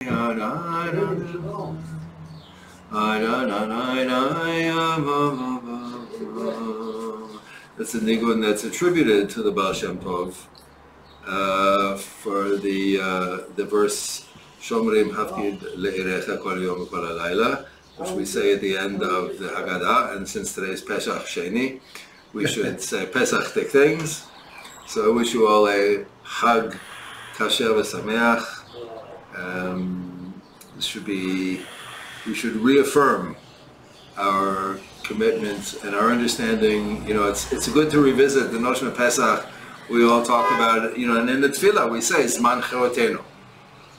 That's a nigun that's attributed to the Baal Shem Tov for the verse Shomrim Hafkid Le'irecha Kol Yom Kol Halayla, which we say at the end of the Haggadah. And since today is Pesach Sheni, we should say Pesach things. So I wish you all a Chag Kasher v'Sameach. We should reaffirm our commitment and our understanding. You know, it's good to revisit the notion of Pesach. We all talk about it, you know, and in the Tefillah we say Zman Chorotenu,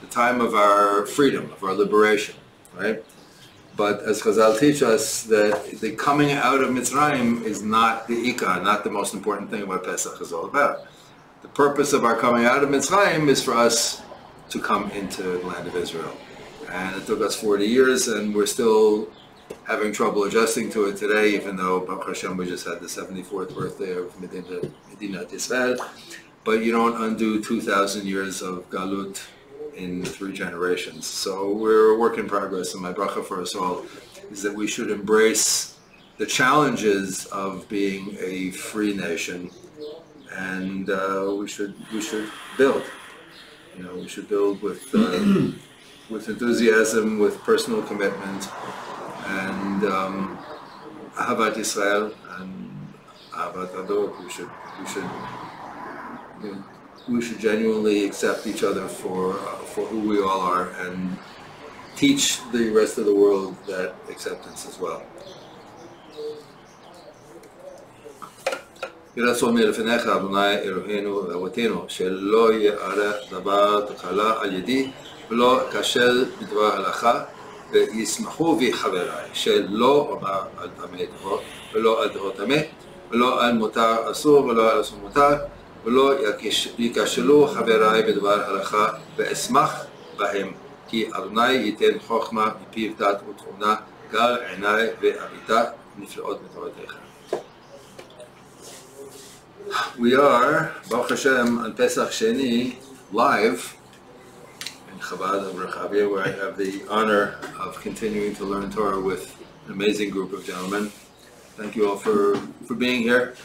the time of our freedom, of our liberation, right? But as Chazal teach us, that the coming out of Mitzrayim is not the Ikar, not the most important thing about Pesach is all about. The purpose of our coming out of Mitzrayim is for us to come into the land of Israel. And it took us 40 years, and we're still having trouble adjusting to it today, even though, Baruch Hashem, we just had the 74th birthday of Medina Israel. But you don't undo 2,000 years of Galut in 3 generations. So we're a work in progress, and my bracha for us all is that we should embrace the challenges of being a free nation, and we should build. You know, we should build with enthusiasm, with personal commitment, and Ahavat Israel and Ahavat Adot. We should genuinely accept each other for who we all are, and teach the rest of the world that acceptance as well. ירצון מלפניך, אדוני אלוהינו ואבותינו, שלא יארך דבר תקלה על ידי, ולא כשל בדבר הלכה, וישמחו בי חבריי, שלא אומר על טמא טהור, ולא על טהור טמא, ולא על מותר אסור, ולא על אסור מותר, ולא ייכשלו חבריי בדבר הלכה, ואשמח בהם, כי אדוני ייתן חוכמה מפיו דת ותבונה, גל עיניי ואביתה נפלאות מתורתך. We are, Baruch Hashem, on Pesach Sheni, live in Chabad of Rechavia, where I have the honor of continuing to learn Torah with an amazing group of gentlemen. Thank you all for being here.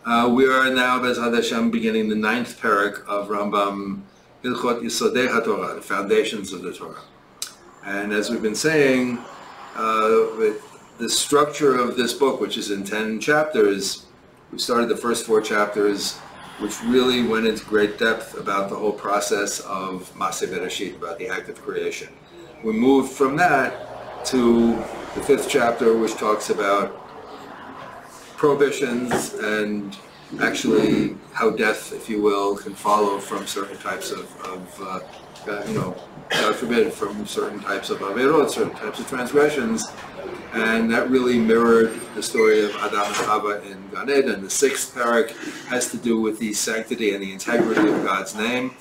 We are now, Bezrat Hashem, beginning the 9th parak of Rambam, Hilchot Yesodei Hatorah, the foundations of the Torah. And as we've been saying, the structure of this book, which is in 10 chapters, we started the first 4 chapters, which really went into great depth about the whole process of Maseh Bereshit, about the act of creation. We moved from that to the 5th chapter, which talks about prohibitions and actually how death, if you will, can follow from certain types of God forbid, from certain types of averot, certain types of transgressions. And that really mirrored the story of Adam and Chava in Gan Eden. The 6th parak has to do with the sanctity and the integrity of God's name,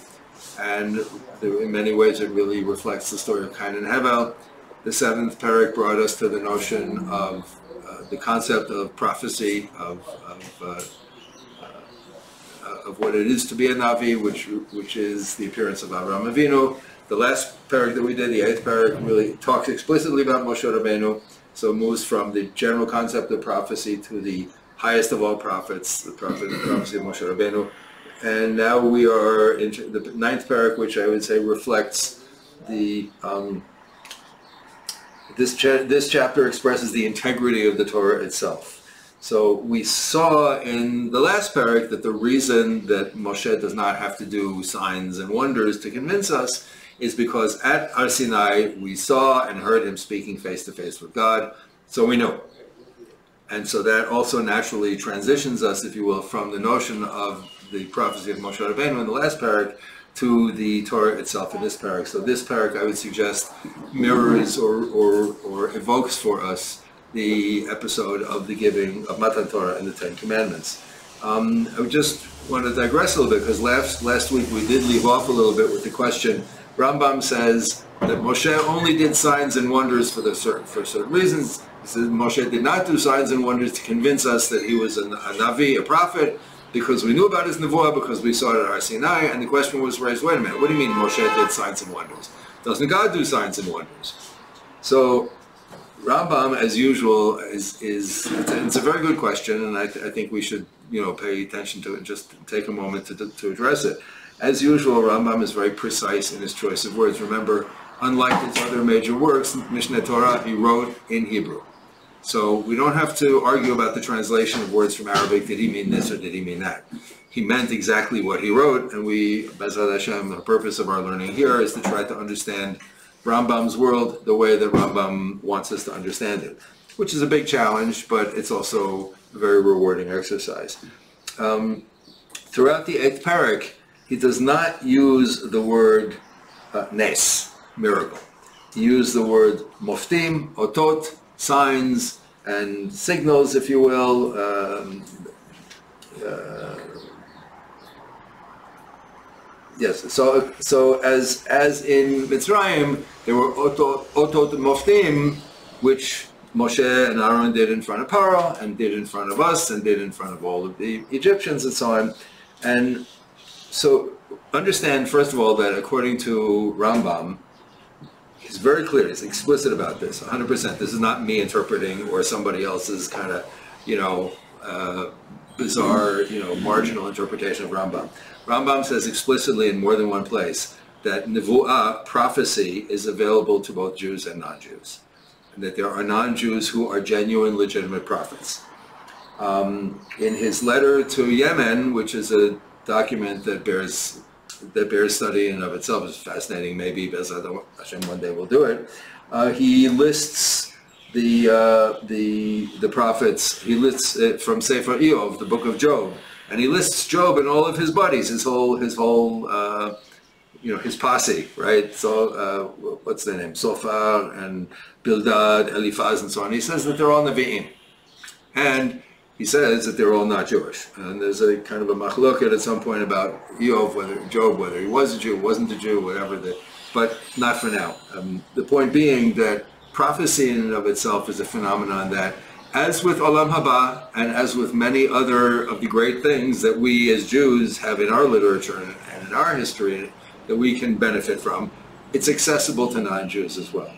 and in many ways it really reflects the story of Cain and Hevel. The 7th parak brought us to the notion of the concept of prophecy, of what it is to be a Navi, which is the appearance of Avraham Avinu. The last parak that we did, the 8th parak, really talks explicitly about Moshe Rabbeinu. So it moves from the general concept of prophecy to the highest of all prophets, the prophecy of Moshe Rabbeinu. And now we are in the 9th parak, which I would say reflects the this chapter expresses the integrity of the Torah itself. So we saw in the last parak that the reason that Moshe does not have to do signs and wonders to convince us is because at Har Sinai we saw and heard him speaking face to face with God, so we know. And so that also naturally transitions us, if you will, from the notion of the prophecy of Moshe Rabbeinu in the last parak to the Torah itself in this parak. So this parak, I would suggest, mirrors or evokes for us the episode of the giving of Matan Torah and the 10 Commandments. I just want to digress a little bit, because last week we did leave off a little bit with the question. Rambam says that Moshe only did signs and wonders for certain reasons. He says Moshe did not do signs and wonders to convince us that he was a Navi, a prophet, because we knew about his nevuah, because we saw it at Har Sinai, and the question was raised, wait a minute, what do you mean Moshe did signs and wonders? Doesn't God do signs and wonders? So Rambam, as usual, it's a very good question, and I think we should pay attention to it and just take a moment to address it. As usual, Rambam is very precise in his choice of words. Remember, unlike his other major works, Mishneh Torah, he wrote in Hebrew. So we don't have to argue about the translation of words from Arabic. Did he mean this or did he mean that? He meant exactly what he wrote, and we, B'ezrat Hashem, the purpose of our learning here is to try to understand Rambam's world the way that Rambam wants us to understand it, which is a big challenge, but it's also a very rewarding exercise. Throughout the 8th parak, he does not use the word nes, miracle. He used the word moftim, otot, signs and signals, if you will. Yes. So as in Mitzrayim, there were otot moftim, which Moshe and Aaron did in front of Paro, and did in front of us, and did in front of all of the Egyptians, and so on. And so understand, first of all, that according to Rambam, he's very clear, he's explicit about this, 100%. This is not me interpreting or somebody else's kind of, bizarre, marginal interpretation of Rambam. Rambam says explicitly in more than one place that nevuah, prophecy, is available to both Jews and non-Jews, and that there are non-Jews who are genuine, legitimate prophets. In his letter to Yemen, which is a document that bears study in and of itself, is fascinating. Maybe B'ezrat Hashem one day we'll do it. He lists the prophets. He lists it from Sefer Eov, the book of Job, and he lists Job and all of his buddies, his whole his posse, right? So what's their name? Sophar and Bildad, Eliphaz, and so on. He says that they're all Nevi'im, and he says that they're all not Jewish. And there's a kind of a machloket at some point about Eov, whether he was a Jew, wasn't a Jew, whatever. But not for now. The point being that prophecy in and of itself is a phenomenon that, as with Olam Haba, and as with many other of the great things that we as Jews have in our literature and in our history that we can benefit from, it's accessible to non-Jews as well.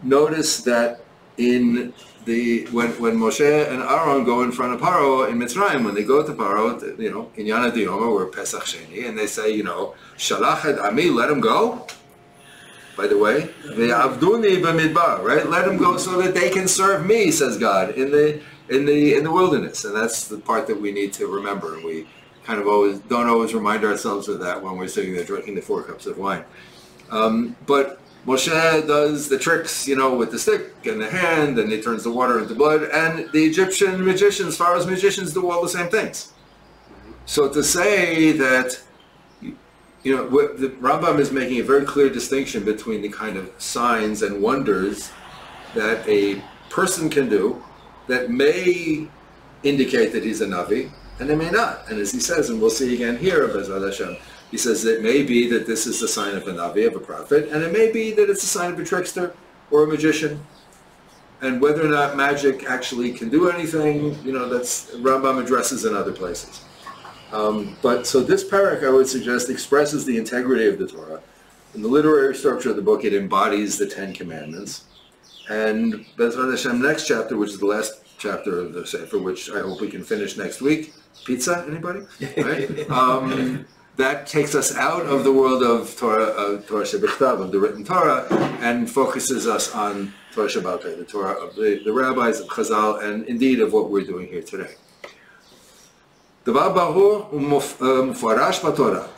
Notice that when Moshe and Aaron go in front of Paro in Mitzrayim, when they go to Paro, in Yana Diyoma, or Pesach Sheni, and they say, Shalach et Ami, let him go. By the way, ve'avduni b'midbar, right? Let them go so that they can serve me, says God, in the wilderness. And that's the part that we need to remember. We kind of don't always remind ourselves of that when we're sitting there drinking the 4 cups of wine. But Moshe does the tricks, with the stick and the hand, and he turns the water into blood. And the Egyptian magicians, Pharaoh's magicians, do all the same things. So to say that the Rambam is making a very clear distinction between the kind of signs and wonders that a person can do that may indicate that he's a Navi, and they may not. And as he says, and we'll see again here, B'ezrat Hashem, he says that it may be that this is the sign of a Navi, of a prophet, and it may be that it's a sign of a trickster or a magician. And whether or not magic actually can do anything, that's Rambam addresses in other places. But so this parak, I would suggest, expresses the integrity of the Torah. In the literary structure of the book, it embodies the 10 Commandments. And B'ezrat Hashem, next chapter, which is the last chapter of the Sefer, which I hope we can finish next week. Pizza, anybody? Right? That takes us out of the world of Torah Shebichtav, of the written Torah, and focuses us on Torah Shabbat, the Torah of the rabbis, of Chazal, and indeed of what we're doing here today.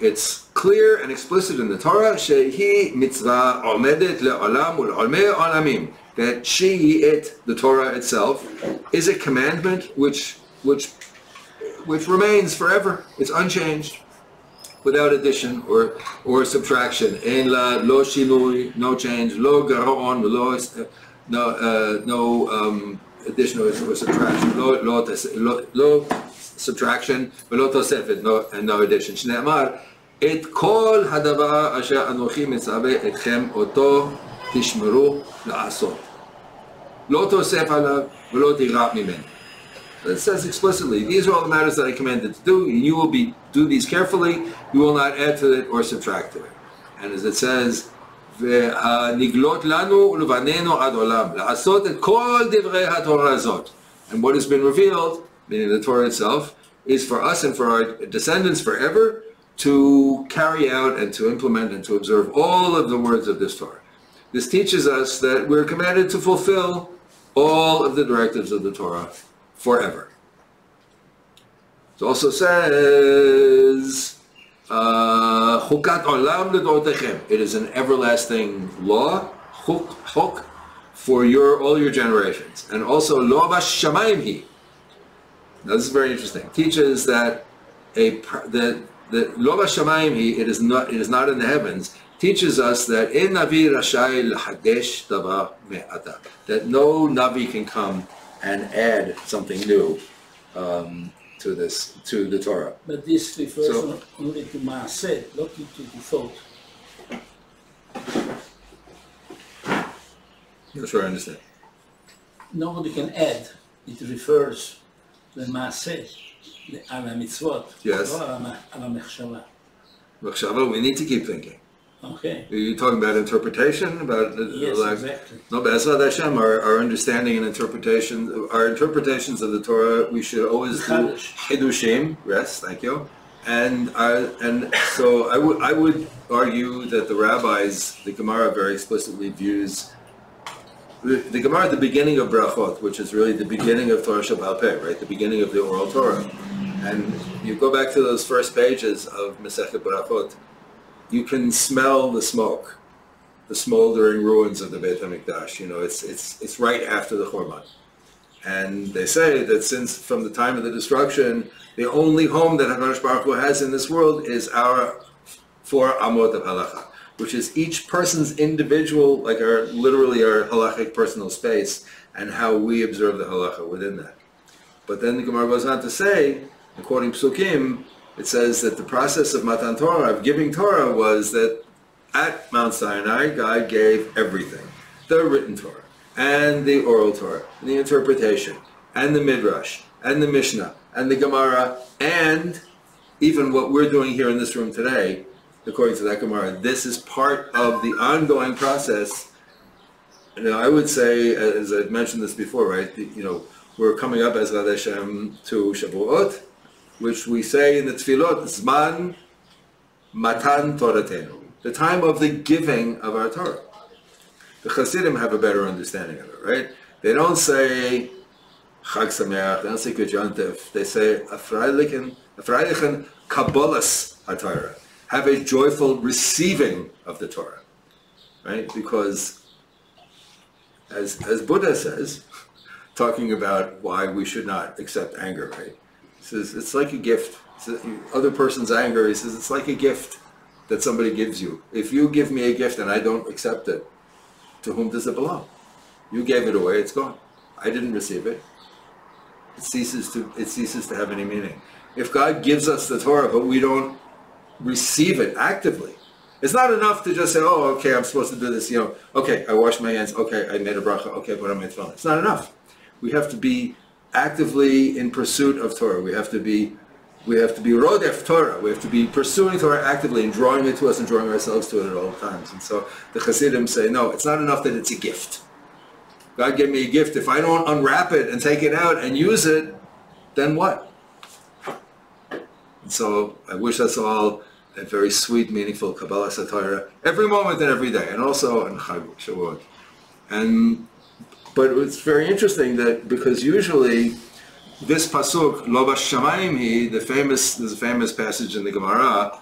It's clear and explicit in the Torah that the Torah itself, is a commandment which remains forever. It's unchanged, without addition or subtraction. En la lo shinui, no change. Lo garon, no addition or subtraction. Lo subtraction, ולא תוספת, and no addition. שנאמר, את כל הדבר אשר אנוכי מצווה אתכם אותו תשמרו לעשות. לא תוסף עליו ולא תגרע ממנו. It says explicitly, these are all the matters that I commanded to do, and you will do these carefully. You will not add to it or subtract to it. And as it says, והנגלות לנו ולבנינו עד עולם, לעשות את כל דברי התורה הזאת. And what has been revealed, meaning the Torah itself, is for us and for our descendants forever to carry out and to implement and to observe all of the words of this Torah. This teaches us that we're commanded to fulfill all of the directives of the Torah forever. It also says, Chukat olam ledortechem. It is an everlasting law, chuk, for all your generations. And also, lo bashamayim hi. Now this is very interesting. It teaches that the lo bashamayim hi, it is not in the heavens, teaches us that in Navi Rashai l'hadesh davar me'ata, that no Navi can come and add something new to the Torah. But this refers only to Maaseh, not to thought. Not sure I understand. Nobody can add. It refers to the Maaseh, the ala mitzvot. Yes. Ala mechshava. Mechshava, we need to keep thinking. Okay. Are you talking about interpretation? Yes, exactly. No, but Ezrat Hashem, our understanding and interpretation, our interpretations of the Torah, we should always do chidushim. Yes, thank you. And so I would argue that the rabbis, the Gemara very explicitly views the Gemara at the beginning of Brachot, which is really the beginning of Torah Shabbat Peh, right? The beginning of the oral Torah. And you go back to those first pages of Masechet Brachot, you can smell the smoke, the smoldering ruins of the Beit HaMikdash. You know, it's right after the Churban. And they say that since from the time of the destruction, the only home that HaKadosh Baruch Hu has in this world is our 4 Amot of Halacha, which is each person's individual, like literally our halachic personal space, and how we observe the halacha within that. But then the Gemara goes on to say, according to Psukim, it says that the process of Matan Torah, of giving Torah, was that at Mount Sinai, God gave everything. The written Torah, and the oral Torah, and the interpretation, and the Midrash, and the Mishnah, and the Gemara, and even what we're doing here in this room today, according to that Gemara. This is part of the ongoing process. Now, I would say, as I've mentioned this before, right, we're coming up, as Ezrat Hashem, to Shavuot, which we say in the Tefillot, Zman Matan Toratenu, the time of the giving of our Torah. The Hasidim have a better understanding of it, right? They don't say Chag Sameach, they don't say Good Yontif, they say Afreilichen Kabbalas HaTorah. Have a joyful receiving of the Torah, right? Because, as Buddha says, talking about why we should not accept anger, right? He says, it's like a gift. Other person's anger, he says, it's like a gift that somebody gives you. If you give me a gift and I don't accept it, to whom does it belong? You gave it away, it's gone. I didn't receive it. It ceases to have any meaning. If God gives us the Torah, but we don't receive it actively, it's not enough to just say, oh, okay, I'm supposed to do this, okay, I wash my hands, okay, I made a bracha, okay, put on my tefillin. It's not enough. We have to be actively in pursuit of Torah. We have to be rodef Torah. We have to be pursuing Torah actively and drawing it to us and drawing ourselves to it at all times. And so the Hasidim say, no, it's not enough that it's a gift. God gave me a gift. If I don't unwrap it and take it out and use it, then what? And so I wish us all a very sweet, meaningful Kabbalah Torah every moment and every day, and also in Chag Shavuot. But it's very interesting that because usually this pasuk, Lo Bashamayim Hi, there's a famous passage in the Gemara,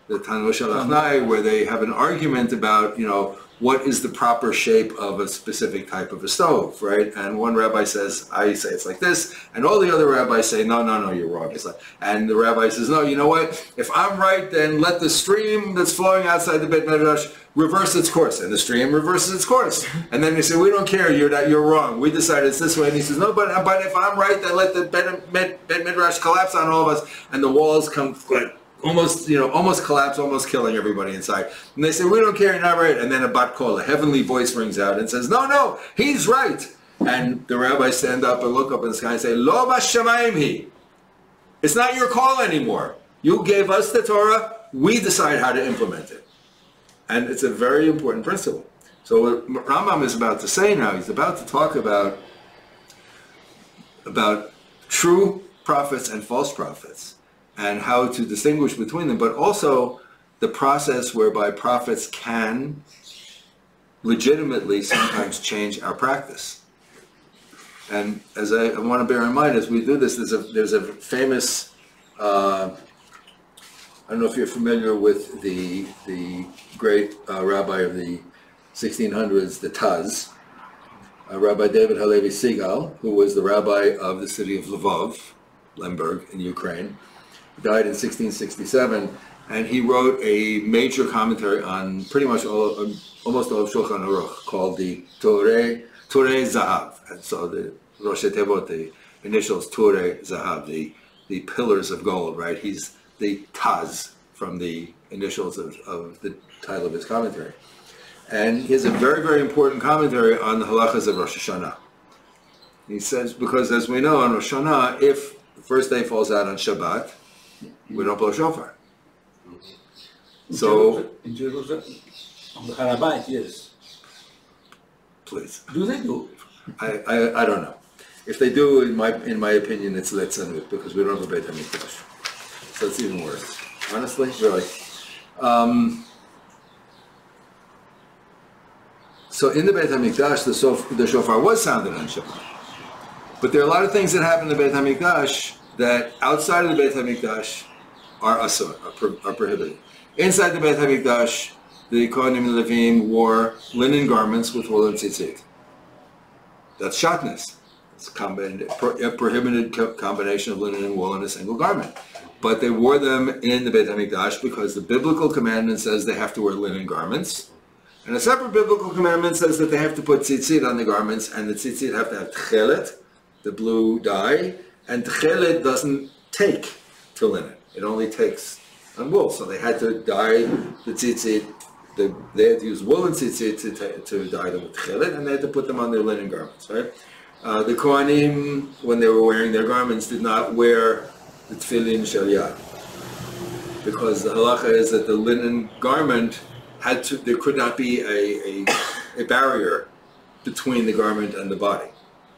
the Tanu Shalachnai, where they have an argument about, what is the proper shape of a specific type of a stove, right? And one rabbi says, I say it's like this, and all the other rabbis say, no, you're wrong. It's like, and the rabbi says, no, you know what? If I'm right, then let the stream that's flowing outside the Beit Midrash reverse its course, and the stream reverses its course. And then they say, we don't care, you're wrong. We decided it's this way. And he says, no, but if I'm right, then let the Beit Midrash collapse on all of us, and the walls come almost collapse, almost killing everybody inside. And they say, we don't care, you're not right. And then a bat kol, a heavenly voice rings out and says, no, he's right. And the rabbis stand up and look up in the sky and say, Lo Bashamayim Hi. It's not your call anymore. You gave us the Torah, we decide how to implement it. And it's a very important principle. So what Rambam is about to say now, he's about to talk about true prophets and false prophets and how to distinguish between them, but also the process whereby prophets can legitimately sometimes change our practice. And as I want to bear in mind as we do this, there's a famous, I don't know if you're familiar with the great rabbi of the 1600s, the Taz, Rabbi David Halevi Segal, who was the rabbi of the city of Lvov, Lemberg in Ukraine. He died in 1667, and he wrote a major commentary on pretty much almost all of Shulchan Aruch called the Toreh Zahav. And so the Rosh Tevot, the initials Toreh Zahav, the pillars of gold, right? He's the Taz from the initials of the title of his commentary. And he has a very, very important commentary on the halachas of Rosh Hashanah. He says, because as we know, on Rosh Hashanah, if the first day falls out on Shabbat, we don't blow shofar. So, in Jerusalem, on the Harabait, yes. Please. Do they do? I don't know. If they do, in my opinion, it's letzanut, because we don't have a Beit HaMikdash. So it's even worse. Honestly, really. So in the Beit HaMikdash, the shofar was sounded on Shabbat. But there are a lot of things that happen in the Beit HaMikdash that outside of the Beit HaMikdash are asur, are prohibited. Inside the Beit HaMikdash, the Kohanim and Levim wore linen garments with wool and tzitzit. That's shatnez. It's a prohibited combination of linen and wool in a single garment. But they wore them in the Beit HaMikdash because the biblical commandment says they have to wear linen garments. And a separate biblical commandment says that they have to put tzitzit on the garments, and the tzitzit have to have tchelet, the blue dye, and tchelet doesn't take to linen. It only takes on wool. So they had to dye the tzitzit. They had to use wool and tzitzit to dye them with tchelet, and they had to put them on their linen garments, right? The Kohanim, when they were wearing their garments, did not wear the tefillin shel yad, because the halacha is that the linen garment there could not be a barrier between the garment and the body.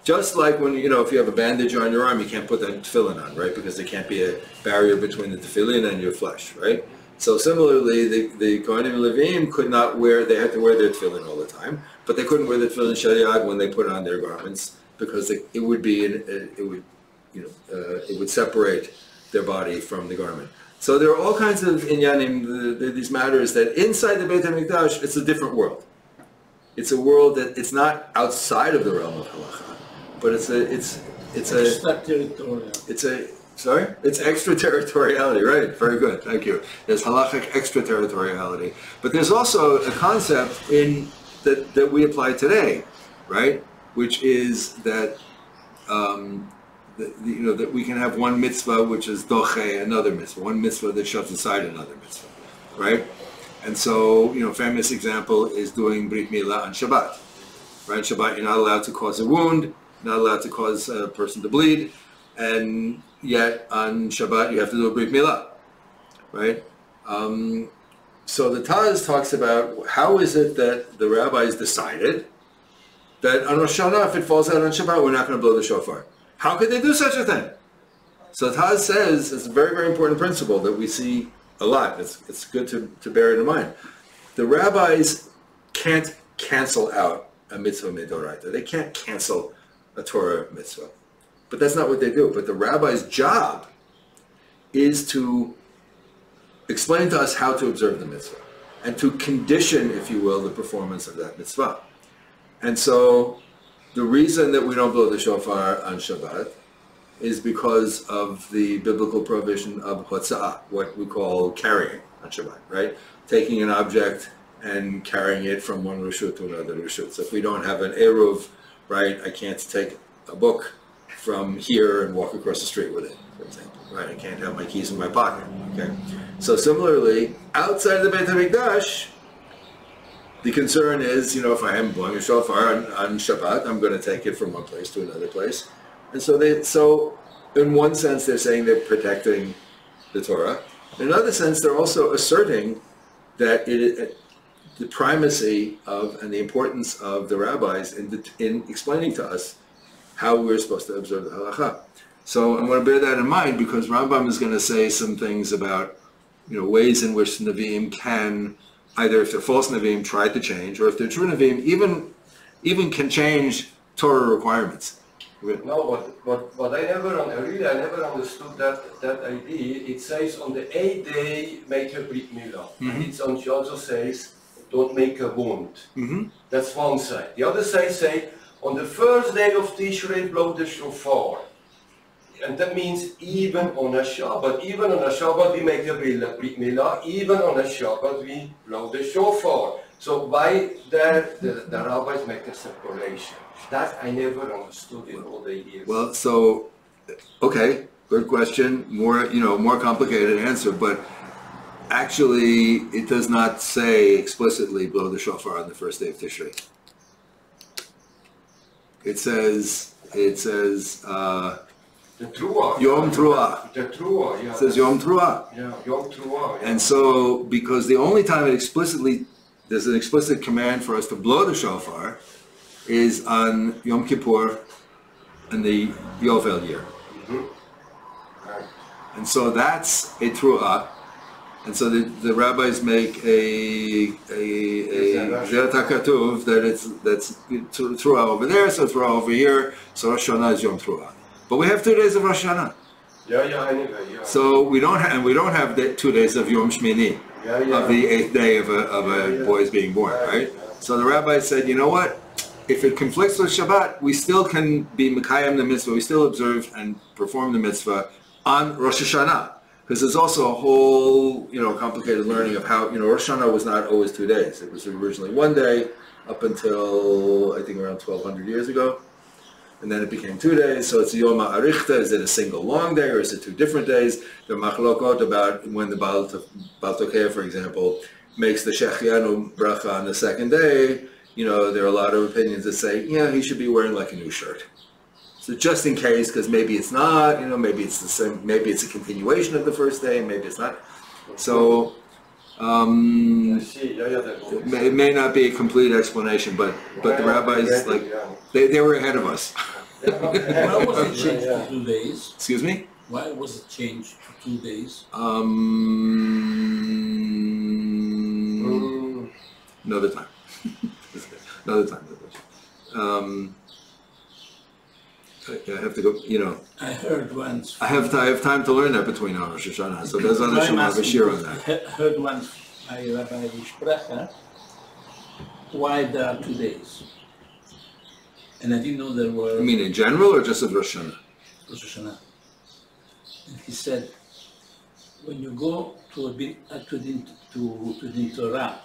Just like when, if you have a bandage on your arm, you can't put that tefillin on, right? Because there can't be a barrier between the tefillin and your flesh, right? So similarly, the Kohanim and Levim could not they had to wear their tefillin all the time, but they couldn't wear the tefillin shel yad when they put on their garments, because it would separate their body from the garment. So there are all kinds of inyanim, these matters that inside the Beit HaMikdash, it's a different world. It's a world that it's not outside of the realm of halacha, but it's extraterritorial. It's extraterritoriality, right? Very good, thank you. There's halachic extraterritoriality, but there's also a concept that we apply today, right? Which is that that we can have one mitzvah which is doche another mitzvah, one mitzvah that shuts aside another mitzvah, right? And so, famous example is doing Brit Milah on Shabbat, right? Shabbat, you're not allowed to cause a wound, not allowed to cause a person to bleed, and yet on Shabbat you have to do a Brit Milah, right? So the Taz talks about how is it that the rabbis decided that on Rosh Hashanah, if it falls out on Shabbat, we're not going to blow the shofar. How could they do such a thing? So Taz says it's a very, very important principle that we see a lot. It's good to bear it in mind. The rabbis can't cancel out a mitzvah midoraita. They can't cancel a Torah mitzvah. But that's not what they do. But the rabbi's job is to explain to us how to observe the mitzvah and to condition, if you will, the performance of that mitzvah. And so the reason that we don't blow the shofar on Shabbat is because of the biblical prohibition of hotza'ah, what we call carrying on Shabbat, right? Taking an object and carrying it from one reshut to another reshut. So if we don't have an eruv, right, I can't take a book from here and walk across the street with it, for example, right? I can't have my keys in my pocket, okay? So similarly, outside the Beit HaMikdash, the concern is, if I am blowing a shofar on Shabbat, I'm going to take it from one place to another place. And so in one sense, they're saying they're protecting the Torah. In another sense, they're also asserting that the primacy of and the importance of the rabbis in explaining to us how we're supposed to observe the halacha. So I'm going to bear that in mind because Rambam is going to say some things about, ways in which Nevi'im can, either if they're false Nevi'im, try to change, or if they're true Nevi'im, even can change Torah requirements. No, but I never understood that idea. It says on the 8th day make a brit milah, and it's on also says don't make a wound. That's one side. The other side say on the first day of Tishrei blow the shofar, and that means even on a Shabbat. Even on a Shabbat we make a brit milah. Even on a Shabbat we blow the shofar. So why there the rabbis make a separation? That I never understood in all the years. Well, so, okay, good question. More complicated answer, but actually it does not say explicitly blow the shofar on the first day of Tishrei. It says the Truah. Yom Truah. The Truah, yeah. It says Yom Truah. Yeah, Yom Truah. Yeah. And so, because the only time there's an explicit command for us to blow the shofar is on Yom Kippur and the Yovel year. Right. And so that's a tru'ah. And so the rabbis make a Zerat HaKatuv that's tru'ah over there, so tru'ah over here, so Rosh Hashanah is Yom Tru'ah. But we have 2 days of Rosh Hashanah. Yeah, anyway, yeah. So we don't have 2 days of Yom Shmini, of the 8th day of a boy's being born, right? So the rabbi said, you know what? If it conflicts with Shabbat, we still can be Mekayim the mitzvah, we still observe and perform the mitzvah on Rosh Hashanah. Because there's also a whole, complicated learning of how, Rosh Hashanah was not always 2 days. It was originally 1 day up until, I think, around 1,200 years ago. And then it became 2 days. So it's a Yom HaArichta. Is it a single long day or is it 2 different days? There are machlokot about when the Baal Tokeh, for example, makes the Shechianu bracha on the 2nd day. There are a lot of opinions that say, he should be wearing like a new shirt. So just in case, because maybe it's not, maybe it's the same, maybe it's a continuation of the first day, maybe it's not. So it may not be a complete explanation, but the rabbis, they were ahead of us. Why was it changed to 2 days? Excuse me? Why was it changed to 2 days? Another time. Another time. I have to go, I heard once. I have time to learn that between Rosh Hashanah. So there's other Shema have a shir on that. I heard once by Rabbi Sprecher why there are 2 days. And I didn't know there were... You mean in general or just of Rosh Hashanah? Rosh Hashanah. And he said, when you go to the Torah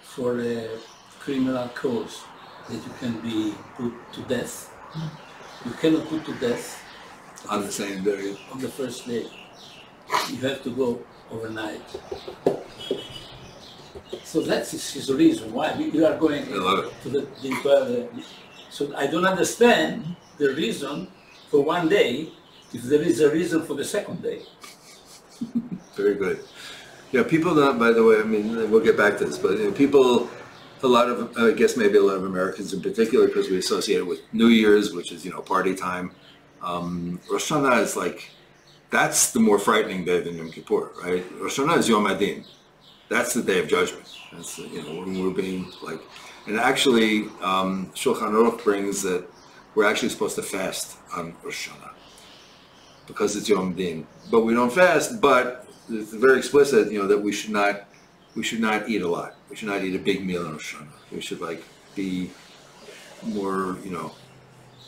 for a criminal cause that you can be put to death, you cannot put to death on the same day. On the first day. You have to go overnight. So that's his reason why we are going to the entire. So I don't understand the reason for 1 day if there is a reason for the 2nd day. Very good. Yeah, people don't, by the way, we'll get back to this, but people, I guess maybe a lot of Americans in particular, because we associate it with New Year's, which is, party time. Rosh Hashanah is that's the more frightening day than Yom Kippur, right? Rosh Hashanah is Yom Adin. That's the day of judgment. That's, when we're being and actually, Shulchan Aruch brings that we're actually supposed to fast on Rosh Hashanah because it's Yom Adin. But we don't fast, but it's very explicit, that we should not eat a lot. We should not eat a big meal on Rosh Hashanah. We should be more,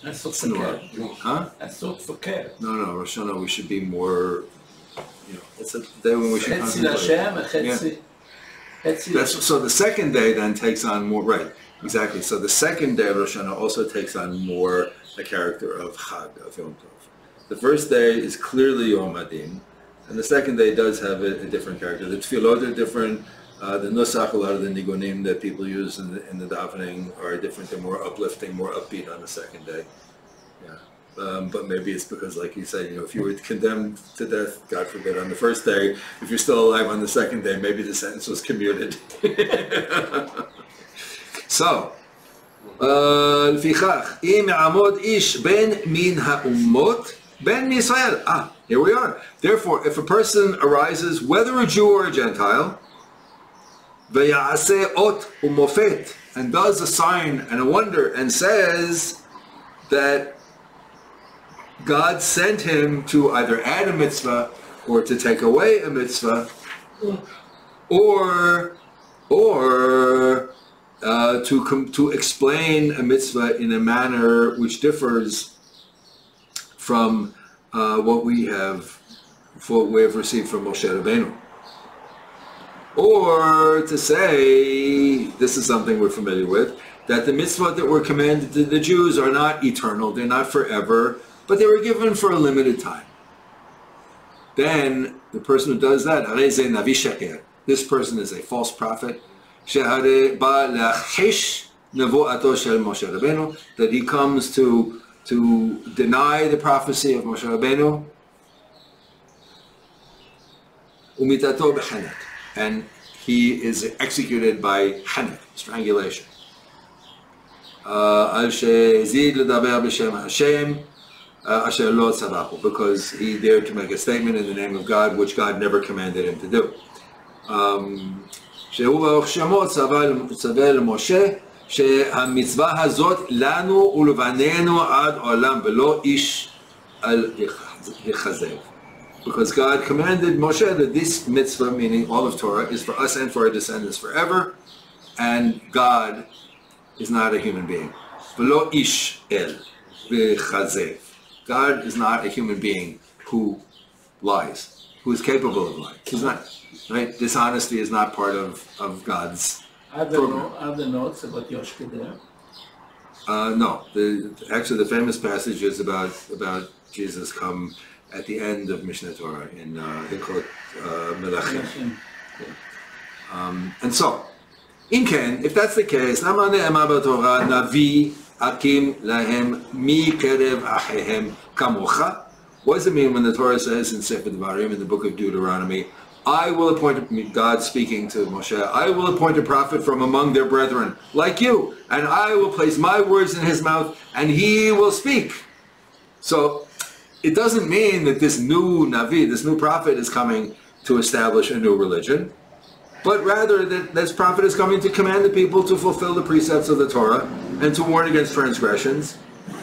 That's not for care. Huh? That's not for care. No, Rosh Hashanah we should be more, it's a day when we should contemplate. So the 2nd day then takes on more, right, exactly. So the 2nd day of Rosh Hashanah also takes on more the character of Chag, of Yom Tov. The first day is clearly Yom Adin, and the 2nd day does have a different character. The tefillot are different. The nusach, a lot of the nigunim that people use in the davening are different. They're more uplifting, more upbeat on the 2nd day. Yeah. But maybe it's because, like you said, if you were condemned to death, God forbid, on the first day, if you're still alive on the second day, maybe the sentence was commuted. So, לפיכך, אם יעמוד איש בין מן האומות, בין מישראל. Here we are. Therefore, if a person arises, whether a Jew or a Gentile, ויעשה אות ומופת, and does a sign and a wonder, and says that God sent him to either add a mitzvah or to take away a mitzvah, or to explain a mitzvah in a manner which differs from what we have received from Moshe Rabbeinu. Or to say, this is something we're familiar with, that the mitzvah that were commanded to the Jews are not eternal, they're not forever, but they were given for a limited time. Then the person who does that, this person is a false prophet, that he comes to deny the prophecy of Moshe Rabbeinu, and he is executed by hanak, strangulation. Because he dared to make a statement in the name of God, which God never commanded him to do. שהמצווה הזאת לנו ולבנינו עד עולם ולא איש אל יחזב. Because God commanded Moshe that this mitzvah, meaning all of Torah, is for us and for our descendants forever, and God is not a human being. ולא איש אל יחזב. God is not a human being who lies, who is capable of lying. He's not, right? Dishonesty is not part of God's program. Are the notes about Yoshke there? No. Actually, the famous passage is about Jesus come at the end of Mishnah Torah in Hilchot Melachim. And so, if that's the case, Lama ne'emar b'Torah navi akim lahem mikerev achehem kamocha. What does it mean when the Torah says in Sefer Devarim, in the book of Deuteronomy, I will appoint, God speaking to Moshe, I will appoint a prophet from among their brethren, like you, and I will place my words in his mouth, and he will speak. So, it doesn't mean that this new Navi, this new prophet is coming to establish a new religion, but rather that this prophet is coming to command the people to fulfill the precepts of the Torah and to warn against transgressions.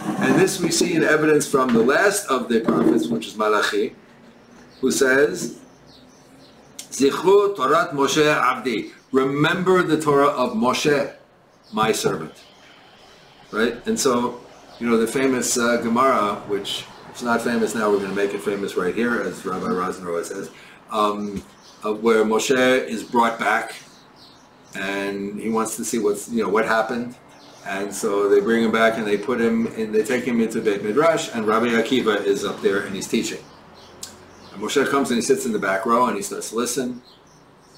And this we see in evidence from the last of the prophets, which is Malachi, who says, Zichru Torat Moshe Abdi. Remember the Torah of Moshe, my servant. Right? And so, the famous Gemara, which it's not famous now, we're going to make it famous right here, as Rabbi Rosenroy says, where Moshe is brought back, and he wants to see what happened, and so they bring him back and they put him in, they take him into Beit Midrash, and Rabbi Akiva is up there and he's teaching. And Moshe comes and he sits in the back row and he starts to listen,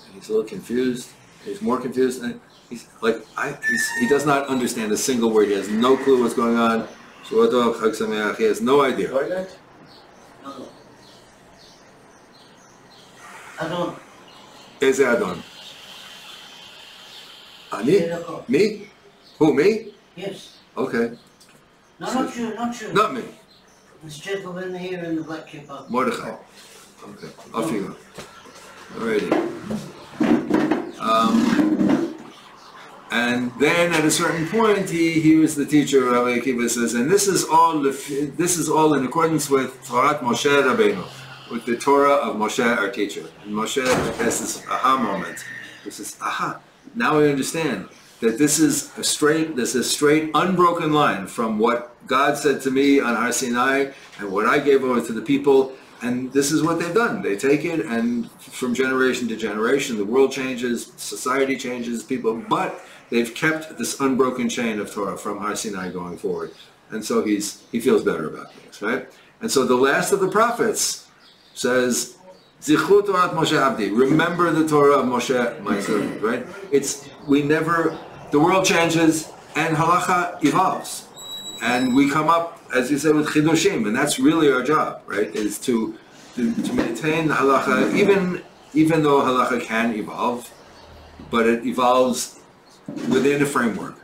and he's a little confused. He's more confused, and he's like, he does not understand a single word. He has no clue what's going on. He has no idea. No. Adon. Eze Adon? Ani? Me? Who, me? Yes. Okay. No, not you, not you. Not me. This gentleman here in the black kippah. Mordechai. Okay. Off you go. Alrighty. And then at a certain point, he hears the teacher, Rabbi Akiva says, and this is all in accordance with Torah Moshe Rabbeinu, with the Torah of Moshe, our teacher. And Moshe has this aha moment. He says, aha, now I understand that this is a straight, unbroken line from what God said to me on Har Sinai and what I gave over to the people. And this is what they've done. They take it, and from generation to generation, the world changes, society changes, people, but they've kept this unbroken chain of Torah from Har Sinai going forward. And so he feels better about things, right? And so the last of the prophets says, Zichru Torat Moshe Abdi, remember the Torah of Moshe, my servant, right? The world changes and halacha evolves. and we come up, as you said, with chidushim, and that's really our job, right? Is to maintain the halacha, even though halacha can evolve, but it evolves within a framework,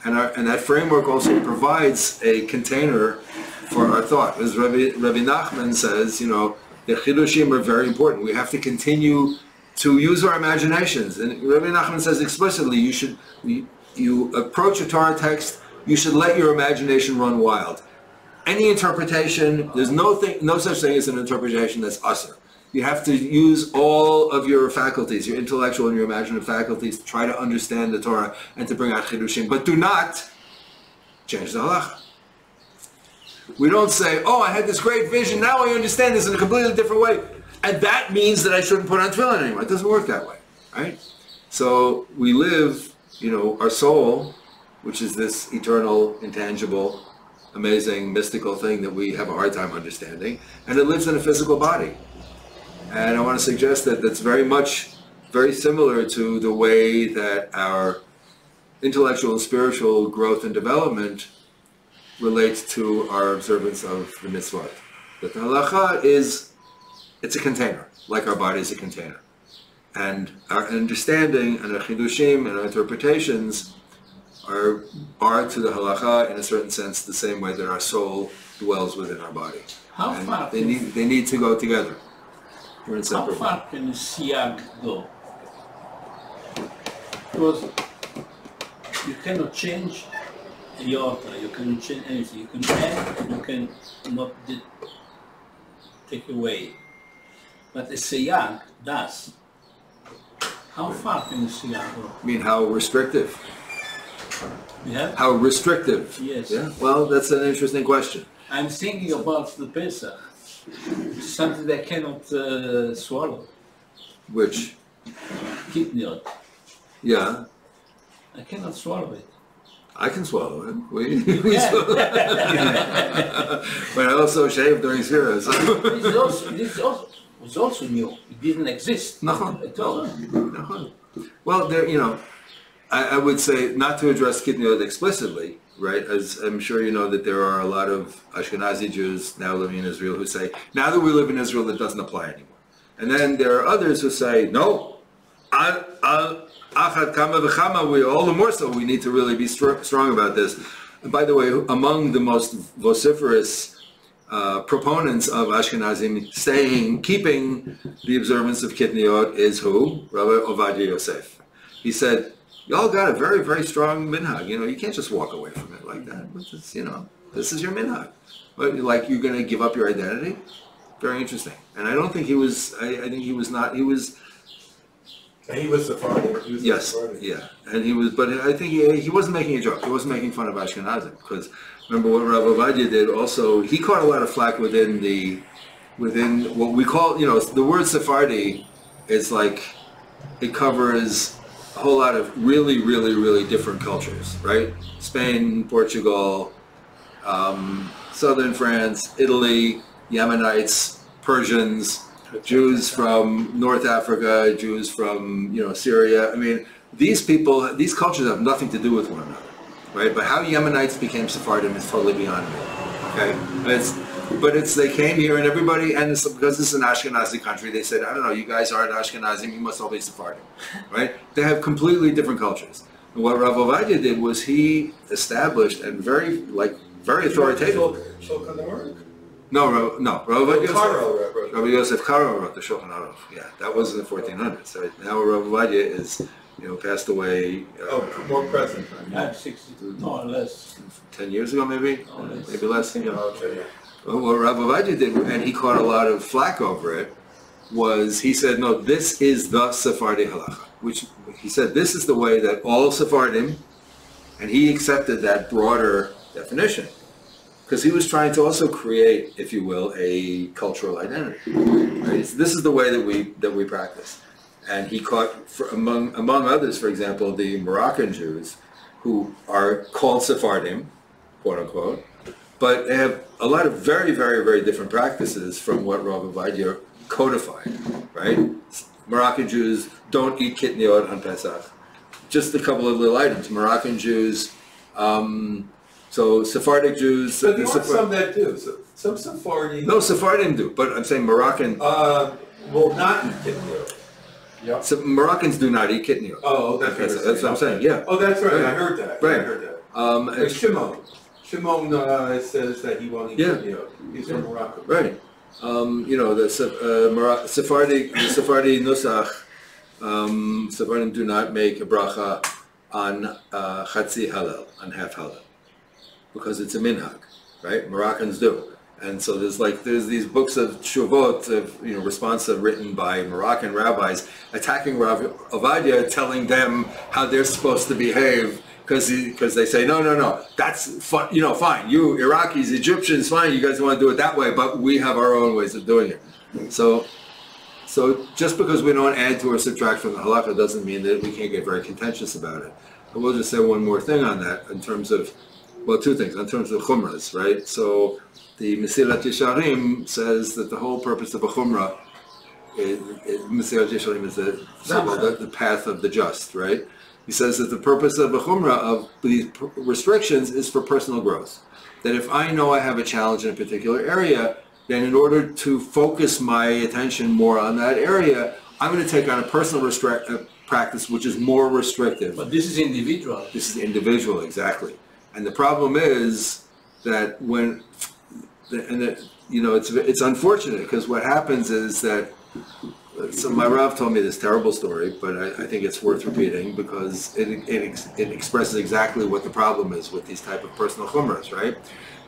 and that framework also provides a container for our thought. As Rabbi Nachman says, the chidushim are very important. We have to continue to use our imaginations, and Rabbi Nachman says explicitly, you approach a Torah text, you should let your imagination run wild. Any interpretation, there's no such thing as an interpretation that's usher. You have to use all of your faculties, your intellectual and your imaginative faculties, to try to understand the Torah and to bring out chidushim. But do not change the halacha. We don't say, oh, I had this great vision, now I understand this in a completely different way. And that means that I shouldn't put on tefillin anymore. It doesn't work that way, right? So we live, our soul, which is this eternal, intangible, amazing, mystical thing that we have a hard time understanding, and it lives in a physical body. And I want to suggest that that's very similar to the way that our intellectual and spiritual growth and development relates to our observance of the mitzvot. That the halacha it's a container, like our body is a container. And our understanding and our chidushim and our interpretations are to the halacha, in a certain sense, the same way that our soul dwells within our body. How far they need to go together. We're inseparable. How far can siyag go? Because you cannot change iota, you cannot change anything. You can add and you can not take away. But the siyag does. How far can the siyag go? I mean, how restrictive? Yeah? How restrictive? Yes. Yeah. Well, that's an interesting question. I'm thinking about the Pesach. Something that I cannot swallow. Which? Kidney. Yeah. I cannot swallow it. I can swallow it. We swallow it. But I also shave during Sira. So. This was also new. It didn't exist at all. Well, I would say, not to address kidneyot explicitly, right? As I'm sure you know that there are a lot of Ashkenazi Jews now living in Israel who say, now that we live in Israel, that doesn't apply anymore. And then there are others who say, no, achad kama v'chama, all the more so we need to really be strong about this. And by the way, among the most vociferous proponents of Ashkenazim keeping the observance of Kitniot is who? Rabbi Ovadia Yosef. He said, y'all got a very, very strong minhag. You can't just walk away from it like that. This is your minhag. But like, you're going to give up your identity? Very interesting. And I don't think he was, I think he was not, he was... He was Sephardi? Yes, Sephardi. Yeah. And he was, but I think he wasn't making a joke. He wasn't making fun of Ashkenazim. Because remember what Rabbi Ovadia did also, he caught a lot of flack within what we call, the word Sephardi is like, it covers a whole lot of really, really, really different cultures, right? Spain, Portugal, southern France, Italy, Yemenites, Persians, Jews from North Africa, Jews from Syria. I mean, these cultures have nothing to do with one another, right? But how Yemenites became Sephardim is totally beyond me. Okay, they came here and everybody, and because this is an Ashkenazi country, they said, I don't know, you guys aren't Ashkenazim, you must all be Sephardim, right? They have completely different cultures. And what Rav Ovadia did was he established and very authoritative. No, Rabbi Yosef Karo wrote the Shulchan Aruch. Yeah, that was in the 1400s. So now Rabbi Ovadia is, passed away. More present. 60, no, less. 10 years ago, maybe? Maybe less. Okay. What Rabbi Ovadia did, and he caught a lot of flack over it, was he said, no, this is the Sephardi halacha. Which he said, this is the way that all Sephardim, and he accepted that broader definition. Because he was trying to also create, if you will, a cultural identity. Right? So this is the way that we practice. And he caught, among others, for example, the Moroccan Jews, who are called Sephardim, quote unquote, but they have a lot of very, very, very different practices from what Rav Ovadia codified. Right? Moroccan Jews don't eat kitniot on Pesach. Just a couple of little items. Moroccan Jews So Sephardic Jews. But there are some that do. So, some Sephardi. No, Sephardim do, but I'm saying Moroccan. Will not eat kitniyot. Yeah. So Moroccans do not eat kitniyot. Oh, that's Okay, so that's what I'm saying. Yeah. Oh, that's right. Right. I heard that. Right. I heard that. And- Shimon. Shimon says that he won't eat kitniyot. He's from Morocco. Right. You know, the Sephardi Nusach, Sephardim do not make a bracha on Chatzi Halal, on half Halal, because it's a minhag, right? Moroccans do. And so there's these books of Shuvot, of, responsa written by Moroccan rabbis attacking Rav Ovadia, telling them how they're supposed to behave, because they say, no, that's fine, you Iraqis, Egyptians, fine, you guys want to do it that way, but we have our own ways of doing it. So just because we don't add to or subtract from the halakha doesn't mean that we can't get very contentious about it. I will just say one more thing on that in terms of, well, two things, in terms of chumras, right? So the Mesilat Yesharim says that the whole purpose of a chumrah, Mesilat Yesharim is the path of the just, right? He says that the purpose of a chumrah, of these restrictions, is for personal growth. That if I know I have a challenge in a particular area, then in order to focus my attention more on that area, I'm going to take on a personal practice which is more restrictive. But this is individual. This is individual, exactly. And the problem is that it's unfortunate, because what happens is that, so my Rav told me this terrible story, but I think it's worth repeating because it expresses exactly what the problem is with these type of personal chumras, right?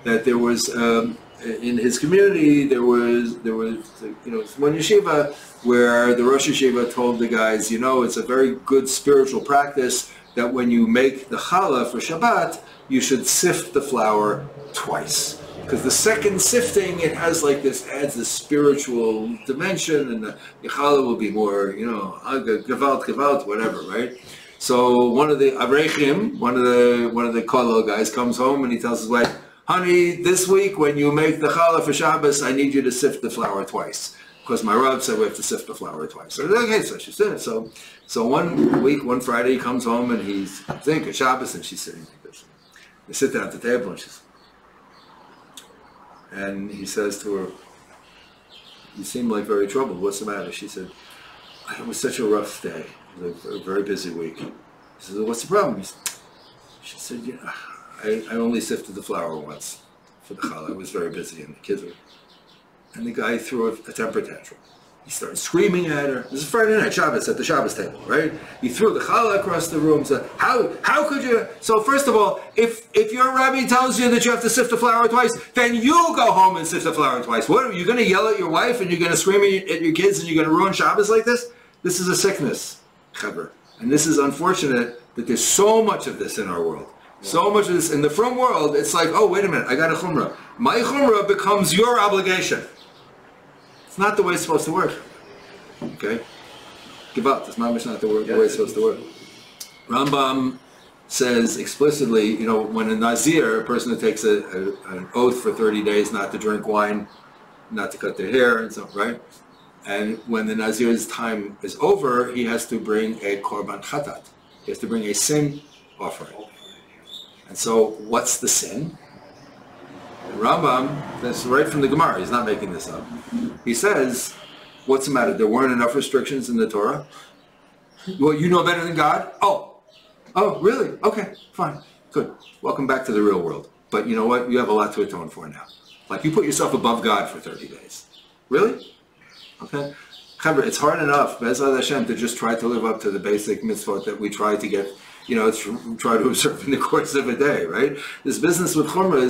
That there was, in his community, there was one yeshiva where the Rosh Yeshiva told the guys, it's a very good spiritual practice that when you make the challah for Shabbat, you should sift the flour twice. Because the second sifting, it has adds this spiritual dimension, and the challah will be more, gevalt, whatever, right? So one of the avrechim, one of the kollel guys comes home and he tells his wife, honey, this week when you make the challah for Shabbos, I need you to sift the flour twice. Because my Rav said we have to sift the flour twice. So okay, so she said it. So one Friday he comes home and he's thinking Shabbos, and she's sitting like this. They sit down at the table and he says to her, you seem like very troubled. What's the matter? She said, it was such a rough day. It was a very busy week. He said, what's the problem? She said, I only sifted the flour once for the challah. I was very busy and the kids were... And the guy threw a temper tantrum. He started screaming at her. This is Friday night, Shabbos, at the Shabbos table, right? He threw the challah across the room. Said, how could you? So first of all, if your rabbi tells you that you have to sift the flour twice, then you go home and sift the flour twice. What, are you going to yell at your wife and you're going to scream at your kids and you're going to ruin Shabbos like this? This is a sickness, chaver. And this is unfortunate that there's so much of this in our world. So much of this. In the frum world, it's like, oh, wait a minute, I got a chumrah. My chumrah becomes your obligation. It's not the way it's supposed to work. Okay? Give up. It's not the way it's supposed to work. Rambam says explicitly, when a Nazir, a person who takes an oath for 30 days not to drink wine, not to cut their hair, and so, right? And when the Nazir's time is over, he has to bring a korban chatat. He has to bring a sin offering. And so, what's the sin? And Rambam, that's right from the Gemara, he's not making this up. He says, what's the matter? There weren't enough restrictions in the Torah? Well, you know better than God? Oh, really? Okay, fine, good. Welcome back to the real world. But you know what? You have a lot to atone for now. Like, you put yourself above God for 30 days. Really? Okay. It's hard enough, Be'ezrat Hashem, to just try to live up to the basic mitzvot that we try to get, try to observe in the course of a day, right? This business with chumrah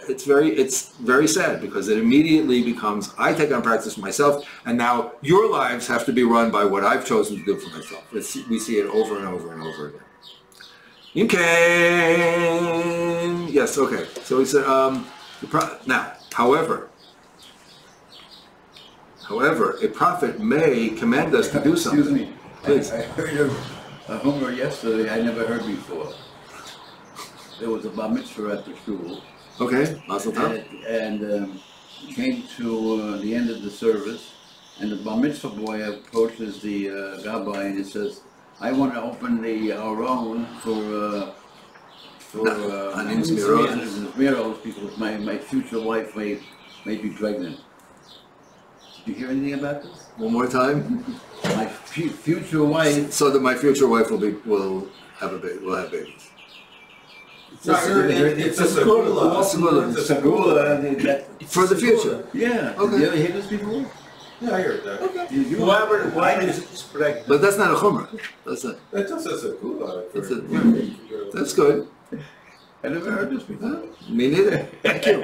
it's very sad, because it immediately becomes, I take on practice for myself, and now your lives have to be run by what I've chosen to do for myself. We see it over and over and over again. Okay. Yes, okay. So he said, now, however, a prophet may command us to do something. Excuse me. Please. I heard a chumrah yesterday I never heard before. There was a bar mitzvah at the shul. Okay, Mazel Tov. And came to the end of the service, and the bar mitzvah boy approaches the rabbi and he says, I want to open the Aron for Anin Zmirot. Zmirot, because my future wife may be pregnant. Did you hear anything about this? One more time. My future wife. So that my future wife will have a baby. Will have babies. It's a segula. It's a segula. For the future. Yeah. Okay. Did you ever hear this before? Yeah, I heard that. Okay. Whoever is pregnant. But that's not a chumrah. That's not. That's just a segula. That's good. I never heard this before. Me neither. Thank you.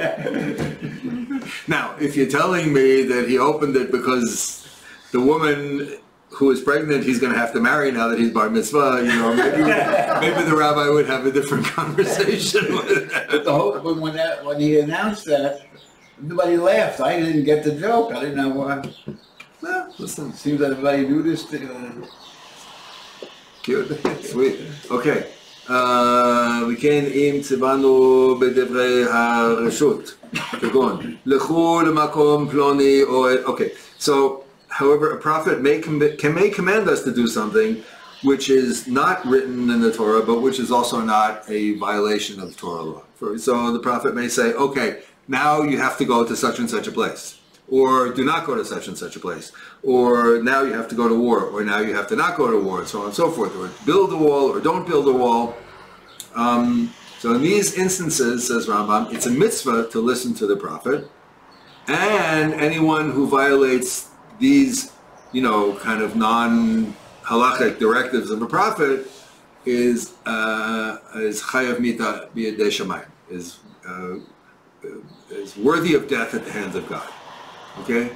Now, if you're telling me that he opened it because the woman who is pregnant, he's going to have to marry now that he's bar mitzvah, maybe the rabbi would have a different conversation with that. But when he announced that, everybody laughed. I didn't get the joke. I didn't know why. Well, listen. Seems that everybody knew this. Cute. Sweet. Okay. וכן אם ציוונו בדברי הרשות, כגון, לכו למקום פלוני או... Okay, so, however, a prophet may command us to do something which is not written in the Torah, but which is also not a violation of Torah law. So the prophet may say, okay, now you have to go to such and such a place, or do not go to such and such a place, or now you have to go to war, or now you have to not go to war, and so on and so forth, or build a wall, or don't build a wall. So in these instances, says Rambam, it's a mitzvah to listen to the prophet, and anyone who violates these, kind of non-halachic directives of the prophet is chayav mita b'yedei shamayim, is worthy of death at the hands of God. Okay?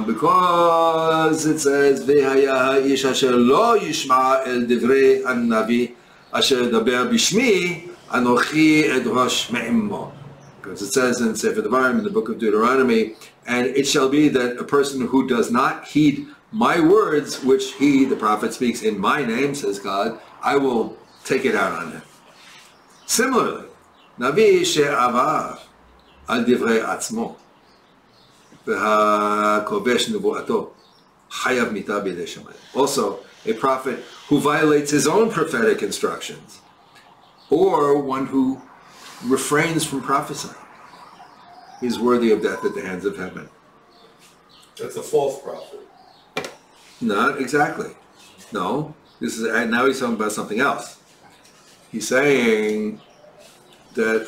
Because it says, V'haya ha'ish asher lo yishma el divrei an-navi asher daber bishmi anochi edrosh me'immo. Because it says in Sefer Devarim, in the book of Deuteronomy, and it shall be that a person who does not heed my words, which he, the prophet, speaks in my name, says God, I will take it out on him. Similarly, Navi she'avar al divrei atzmo v'hakovesh nevuato chayav mita b'yedei shamayim. Also, a prophet who violates his own prophetic instructions, or one who refrains from prophesying, is worthy of death at the hands of heaven. That's a false prophet. Not exactly. No. This is now he's talking about something else. He's saying that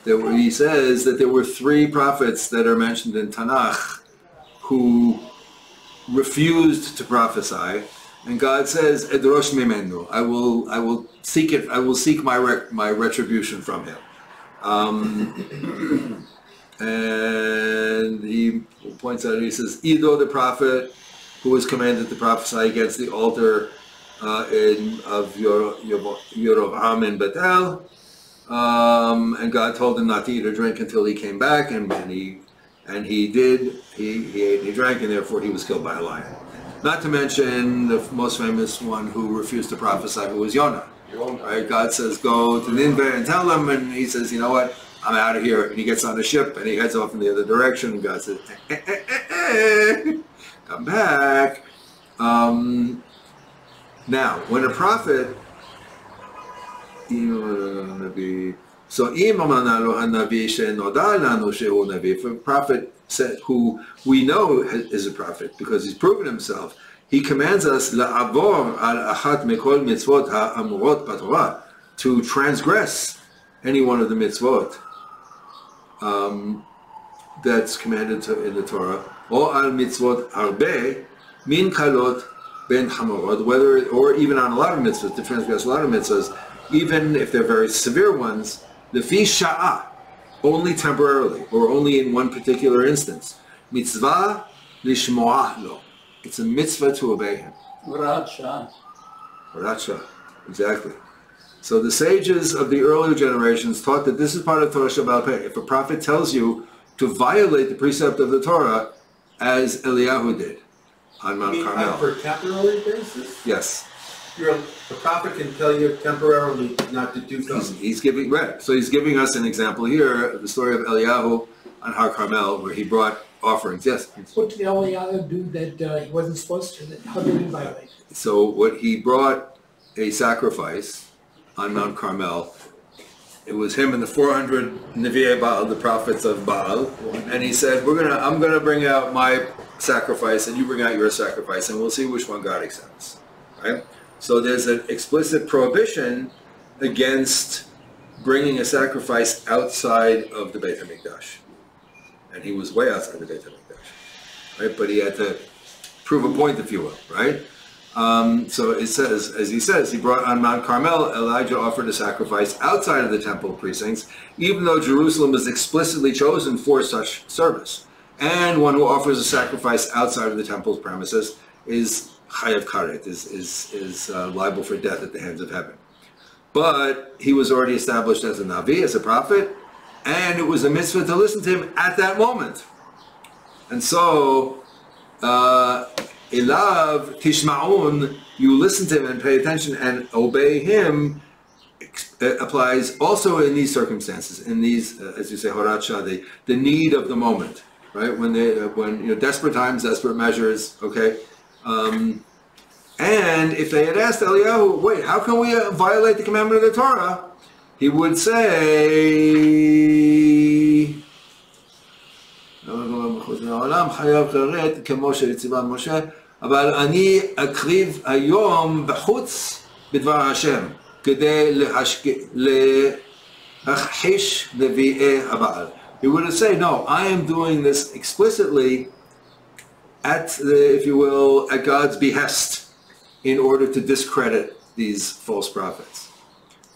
he says that there were 3 prophets that are mentioned in Tanakh who refused to prophesy, and God says, "Edrosh mimenu." I will seek it. I will seek my retribution from him. And he points out, he says, Ido, the prophet, who was commanded to prophesy against the altar of Yerovam in Bethel, and God told him not to eat or drink until he came back, and he did. He ate and he drank, and therefore he was killed by a lion. Not to mention the most famous one who refused to prophesy, who was Yonah. Right? God says, go to Nineveh and tell them, and he says, you know what, I'm out of here. And he gets on a ship and he heads off in the other direction, and God says, come back. Now, when a prophet, if a prophet said, who we know is a prophet because he's proven himself, he commands us la'avor al achat mekol mitzvot ha'amurot b'Torah, to transgress any one of the mitzvot that's commanded in the Torah, or al mitzvot harbe min kalot ben hamorot, whether or even on a lot of mitzvahs, to transgress a lot of mitzvahs, even if they're very severe ones, lefi sha'ah, only temporarily, or only in one particular instance. Mitzvah lishmoah lo. It's a mitzvah to obey him. Horat Shah. Horat Shah, exactly. So the sages of the earlier generations taught that this is part of Torah Shabbat Peh. If a prophet tells you to violate the precept of the Torah, as Eliyahu did on Mount Carmel. For a temporary basis? Yes. The prophet can tell you temporarily not to do something. He's giving So he's giving us an example here, the story of Eliyahu on Har Carmel, where he brought offerings. Yes. What did Eliyahu do that he wasn't supposed to? How did he violate? so what he brought a sacrifice on Mount Carmel. It was him and the 400 Nevi'ei Baal, the prophets of Baal, and he said, I'm gonna bring out my sacrifice and you bring out your sacrifice and we'll see which one God accepts. Right? So there's an explicit prohibition against bringing a sacrifice outside of the Beit HaMikdash. And he was way outside the Beit HaMikdash. Right? But he had to prove a point, if you will, right? So it says, as he says, he brought on Mount Carmel, Elijah offered a sacrifice outside of the temple precincts, even though Jerusalem is explicitly chosen for such service. And one who offers a sacrifice outside of the temple's premises is chayav karet, is liable for death at the hands of heaven. But he was already established as a Navi, as a prophet, and it was a mitzvah to listen to him at that moment. And so, Ilav tishma'un, you listen to him and pay attention and obey him, applies also in these circumstances, in these, as you say, horat shah, the need of the moment, right? When desperate times, desperate measures, okay? And if they had asked Eliyahu, wait, how can we violate the commandment of the Torah? He would say, אבל אני אקריב היום בחוץ בדבר השם כדי להכחיש נביאי הבעל. He would say, no, I am doing this explicitly at if you will, at God's behest in order to discredit these false prophets.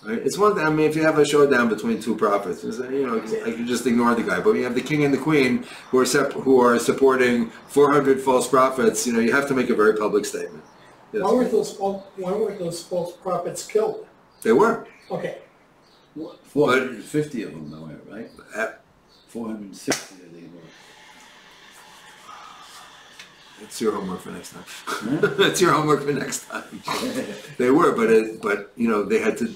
Right? It's one thing, I mean, if you have a showdown between two prophets, I can just ignore the guy. But when you have the king and the queen who are supporting 400 false prophets, you have to make a very public statement. Yes. Why weren't those false prophets killed? They were. Okay. 450 of them, though, right? 460, I think. It's your homework for next time. It's your homework for next time. They were, but they had to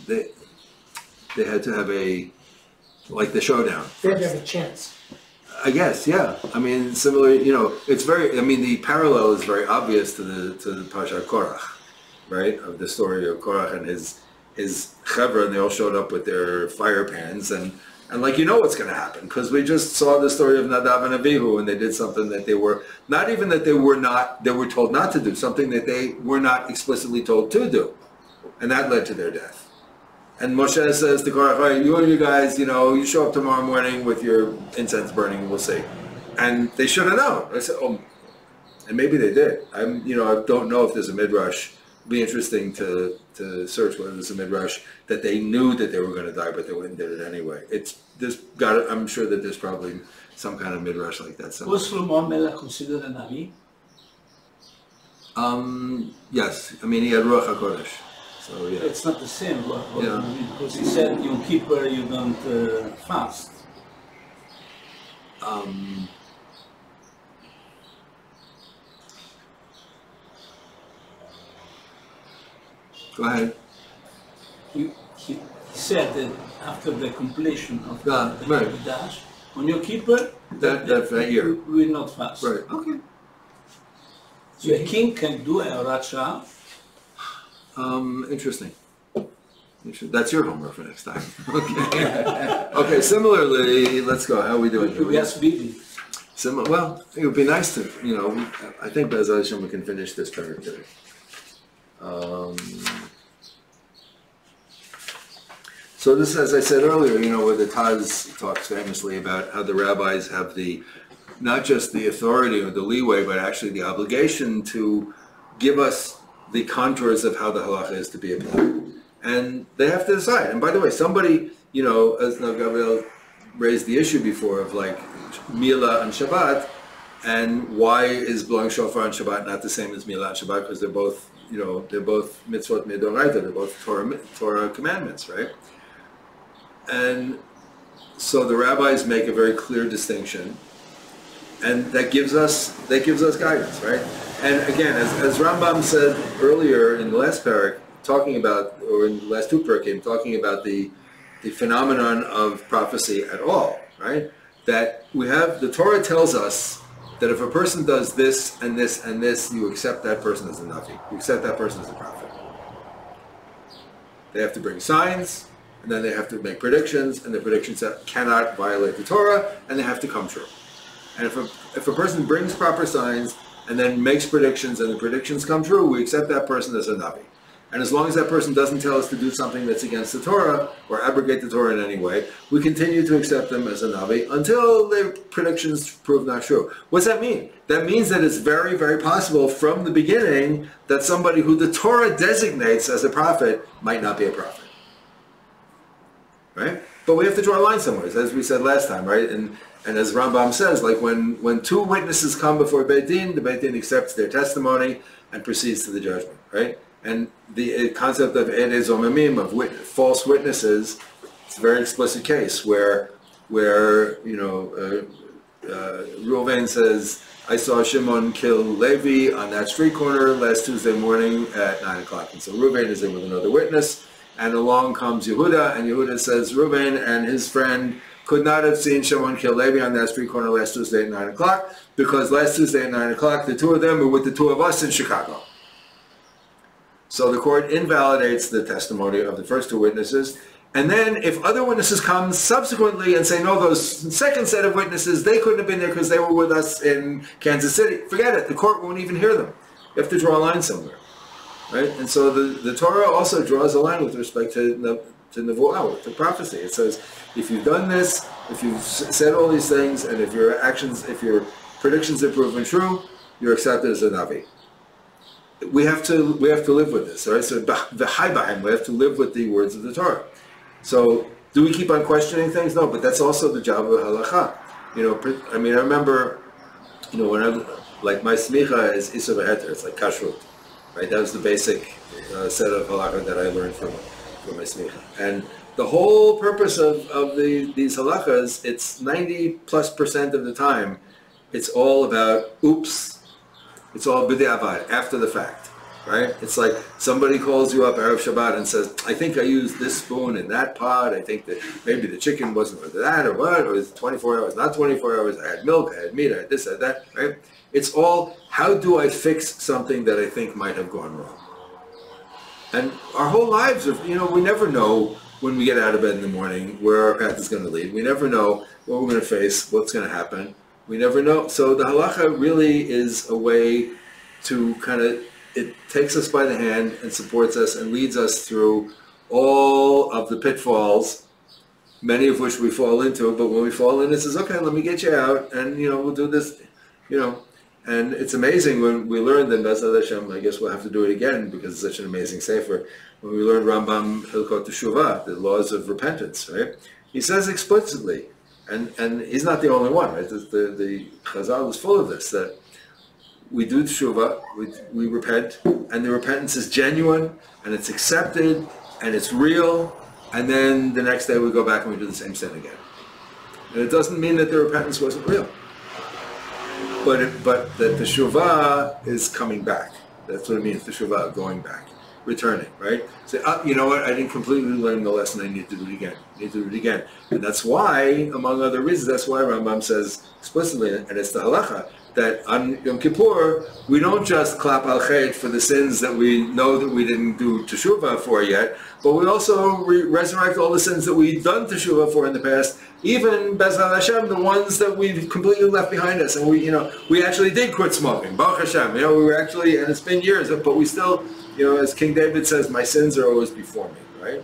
have the showdown. They had to have a chance. I guess, yeah. I mean, similarly, it's the parallel is very obvious to the Parsha Korach, right? Of the story of Korach and his chevra, and they all showed up with their fire pans, and what's going to happen, because we just saw the story of Nadav and Abihu, and they did something that they were told not to do, something that they were not explicitly told to do, and that led to their death. And Moshe says to Korach, you guys, you show up tomorrow morning with your incense burning, we'll see. And they should have known. I said, and maybe they did. I don't know if there's a midrash. It'd be interesting to search whether there's a midrash that they knew that they were going to die, but they went and did it anyway. I'm sure that there's probably some kind of midrash like that somewhere. Was Shlomo Melech considered a Navi? Yes. I mean, he had Ruach HaKodesh. So, yeah. It's not the same, Yeah. because he said, Yom Kippur, you don't fast. Go ahead. He said that after the completion of the right. MIDRASH, on Yom Kippur, that year. we will not fast. Right. Okay. So a king can do a Horat Shah. Interesting. That's your homework for next time. Okay. Okay. Similarly, let's go. How are we doing? We ask Bibi. Well, it would be nice to, I think Be'ez Hashem we can finish this paragraph today. So this, as I said earlier, where the Taz talks famously about how the rabbis have not just the authority or the leeway, but actually the obligation to give us the contours of how the halacha is to be applied. And they have to decide. And by the way, somebody, as Gabriel raised the issue before of Mila on Shabbat, and why is blowing shofar on Shabbat not the same as Mila on Shabbat? Because they're both mitzvot midoraita, they're both Torah commandments, right? And so the rabbis make a very clear distinction, and that gives us guidance, right? And again, as Rambam said earlier in the last parak, talking about, or in the last two parakim, talking about the phenomenon of prophecy at all, right? That we have, the Torah tells us that if a person does this and this and this, you accept that person as a Navi. You accept that person as a prophet. They have to bring signs, and then they have to make predictions, and the predictions cannot violate the Torah, and they have to come true. And if a person brings proper signs and then makes predictions, and the predictions come true, we accept that person as a Navi. And as long as that person doesn't tell us to do something that's against the Torah or abrogate the Torah in any way, we continue to accept them as a Navi until their predictions prove not true. What's that mean? That means that it's very, very possible from the beginning that somebody who the Torah designates as a prophet might not be a prophet. Right? But we have to draw a line somewhere, as we said last time, right? And as Rambam says, like when two witnesses come before Beit Din, the Beit Din accepts their testimony and proceeds to the judgment, right? And the concept of Edei Zomemim, of false witnesses, it's a very explicit case where Reuven says, I saw Shimon kill Levi on that street corner last Tuesday morning at 9 o'clock. And so Reuven is in with another witness, and along comes Yehuda, and Yehuda says Reuven and his friend could not have seen Shimon kill Levi on that street corner last Tuesday at 9 o'clock, because last Tuesday at 9 o'clock, the two of them were with the two of us in Chicago. So the court invalidates the testimony of the first two witnesses, and then if other witnesses come subsequently and say, no, those second set of witnesses, they couldn't have been there because they were with us in Kansas City, forget it, the court won't even hear them. You have to draw a line somewhere, right? And so the Torah also draws a line with respect to Nevuah, to prophecy. It says, if you've done this, if you've said all these things, and if your predictions are proven true, you're accepted as a Navi. We have to live with this, all right? So the Haibahim, we have to live with the words of the Torah. So do we keep on questioning things? No, but that's also the job of halacha. I remember, when like my smicha is Isa v'heter, it's like kashrut, right? That was the basic set of halacha that I learned from my smicha. And the whole purpose of these halachas, it's 90+% of the time, it's all about oops. It's all b'di'avad, after the fact, right? It's like somebody calls you up Erev Shabbat and says, I think I used this spoon in that pot, I think that maybe the chicken wasn't with that, or what, or it's 24 hours, not 24 hours, I had milk, I had meat, I had this, I had that, right? It's all, how do I fix something that I think might have gone wrong? And our whole lives, we never know when we get out of bed in the morning where our path is going to lead. We never know what we're going to face, what's going to happen. We never know. So the halacha really is a way to it takes us by the hand and supports us and leads us through all of the pitfalls, many of which we fall into, but when we fall in, it says, okay, let me get you out, and we'll do this, and it's amazing when we learned in Bezat Hashem, I guess we'll have to do it again because it's such an amazing sefer, when we learned Rambam Hilchot Yesodei, the laws of repentance, right? He says explicitly, and he's not the only one, right? The Chazal is full of this, that we do teshuvah, we repent, and the repentance is genuine, and it's accepted, and it's real, and then the next day we go back and we do the same sin again. And it doesn't mean that the repentance wasn't real, but that the teshuvah is coming back. That's what it means, teshuvah, going back, returning, right? Say, you know what, I didn't completely learn the lesson, I need to do it again. And that's why, among other reasons, that's why Rambam says explicitly, and it's the halacha, that on Yom Kippur, we don't just clap al chet for the sins that we know that we didn't do teshuvah for yet, but we also resurrect all the sins that we've done teshuvah for in the past, even Bezat Hashem, the ones that we've completely left behind us, and we actually did quit smoking, Baruch Hashem, we were actually, and it's been years, but we still, as King David says, my sins are always before me, right?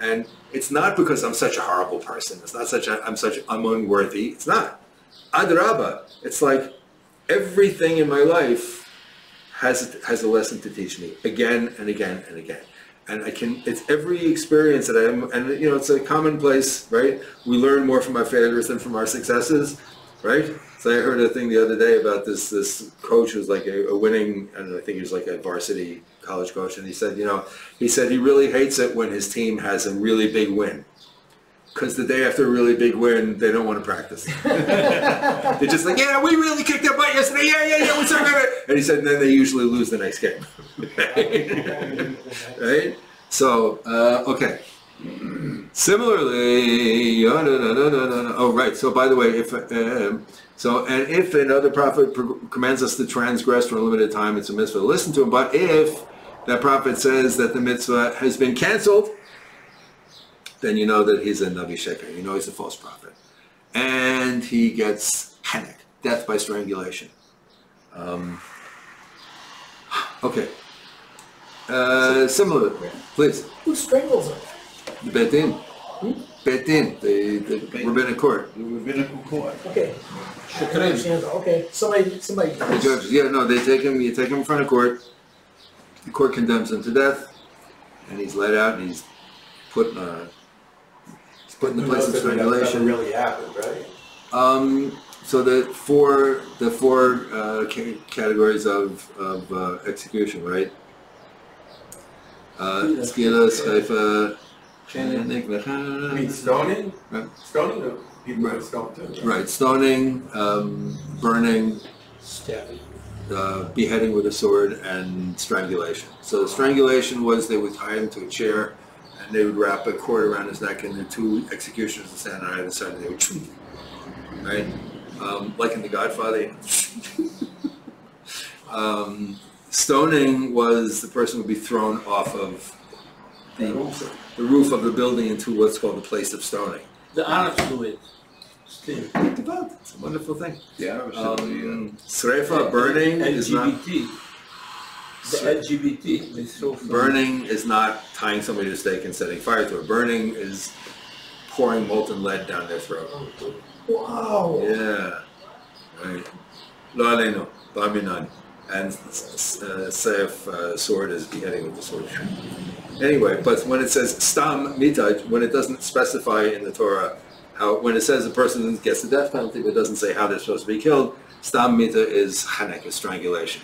And it's not because I'm such a horrible person, it's not I'm unworthy, it's not. Adrabah, it's like, everything in my life has a lesson to teach me again and again and again. And it's every experience that it's a commonplace, right? We learn more from our failures than from our successes, right? So I heard a thing the other day about this coach who's like a winning, and I think he was like a varsity college coach, and he said he really hates it when his team has a really big win. Because the day after a really big win, they don't want to practice. They're just like, yeah, we really kicked their butt yesterday. Yeah, we're so good. And he said, and then they usually lose the next game. Right? So, okay. Similarly, oh right. So by the way, if if another prophet commands us to transgress for a limited time, it's a mitzvah to listen to him. But if that prophet says that the mitzvah has been canceled, then you know that he's a navi sheker. You know he's a false prophet, and he gets hanek, death by strangulation. Okay. Similar, please. Who strangles him? The Bet Din. Bet Din, the rabbinic court. The rabbinical court. Okay. Shukran. Okay, somebody. The judges, they take him, you take him in front of court, the court condemns him to death, and he's let out, and he's put in the place of strangulation. That really happened, right? So the four categories of execution, right? Skila, Schaifa, I mean, stoning? Right. Stoning? Or people are stoned too. Right, stoning, burning, Stabbing. beheading with a sword, and strangulation. So strangulation was they would tie him to a chair, and they would wrap a cord around his neck, and the two executioners would stand on either side, and they would shoot. Right? Like in The Godfather. Stoning was the person would be thrown off of the roof of the building into what's called the place of stoning. The Arabs do it still. It's a wonderful thing. The Arabs do Srefa, burning is not... LGBT. The LGBT. They throw from Burning is not tying somebody to a stake and setting fire to it. Burning is pouring molten lead down their throat. Wow. Yeah. Right. Lo aleinu, ba'minan. And Seif, sword, is beheading with the sword. Anyway, but when it says stam mitaj, when it doesn't specify in the Torah when it says a person gets the death penalty, but it doesn't say how they're supposed to be killed, stam mita is hanek, is strangulation.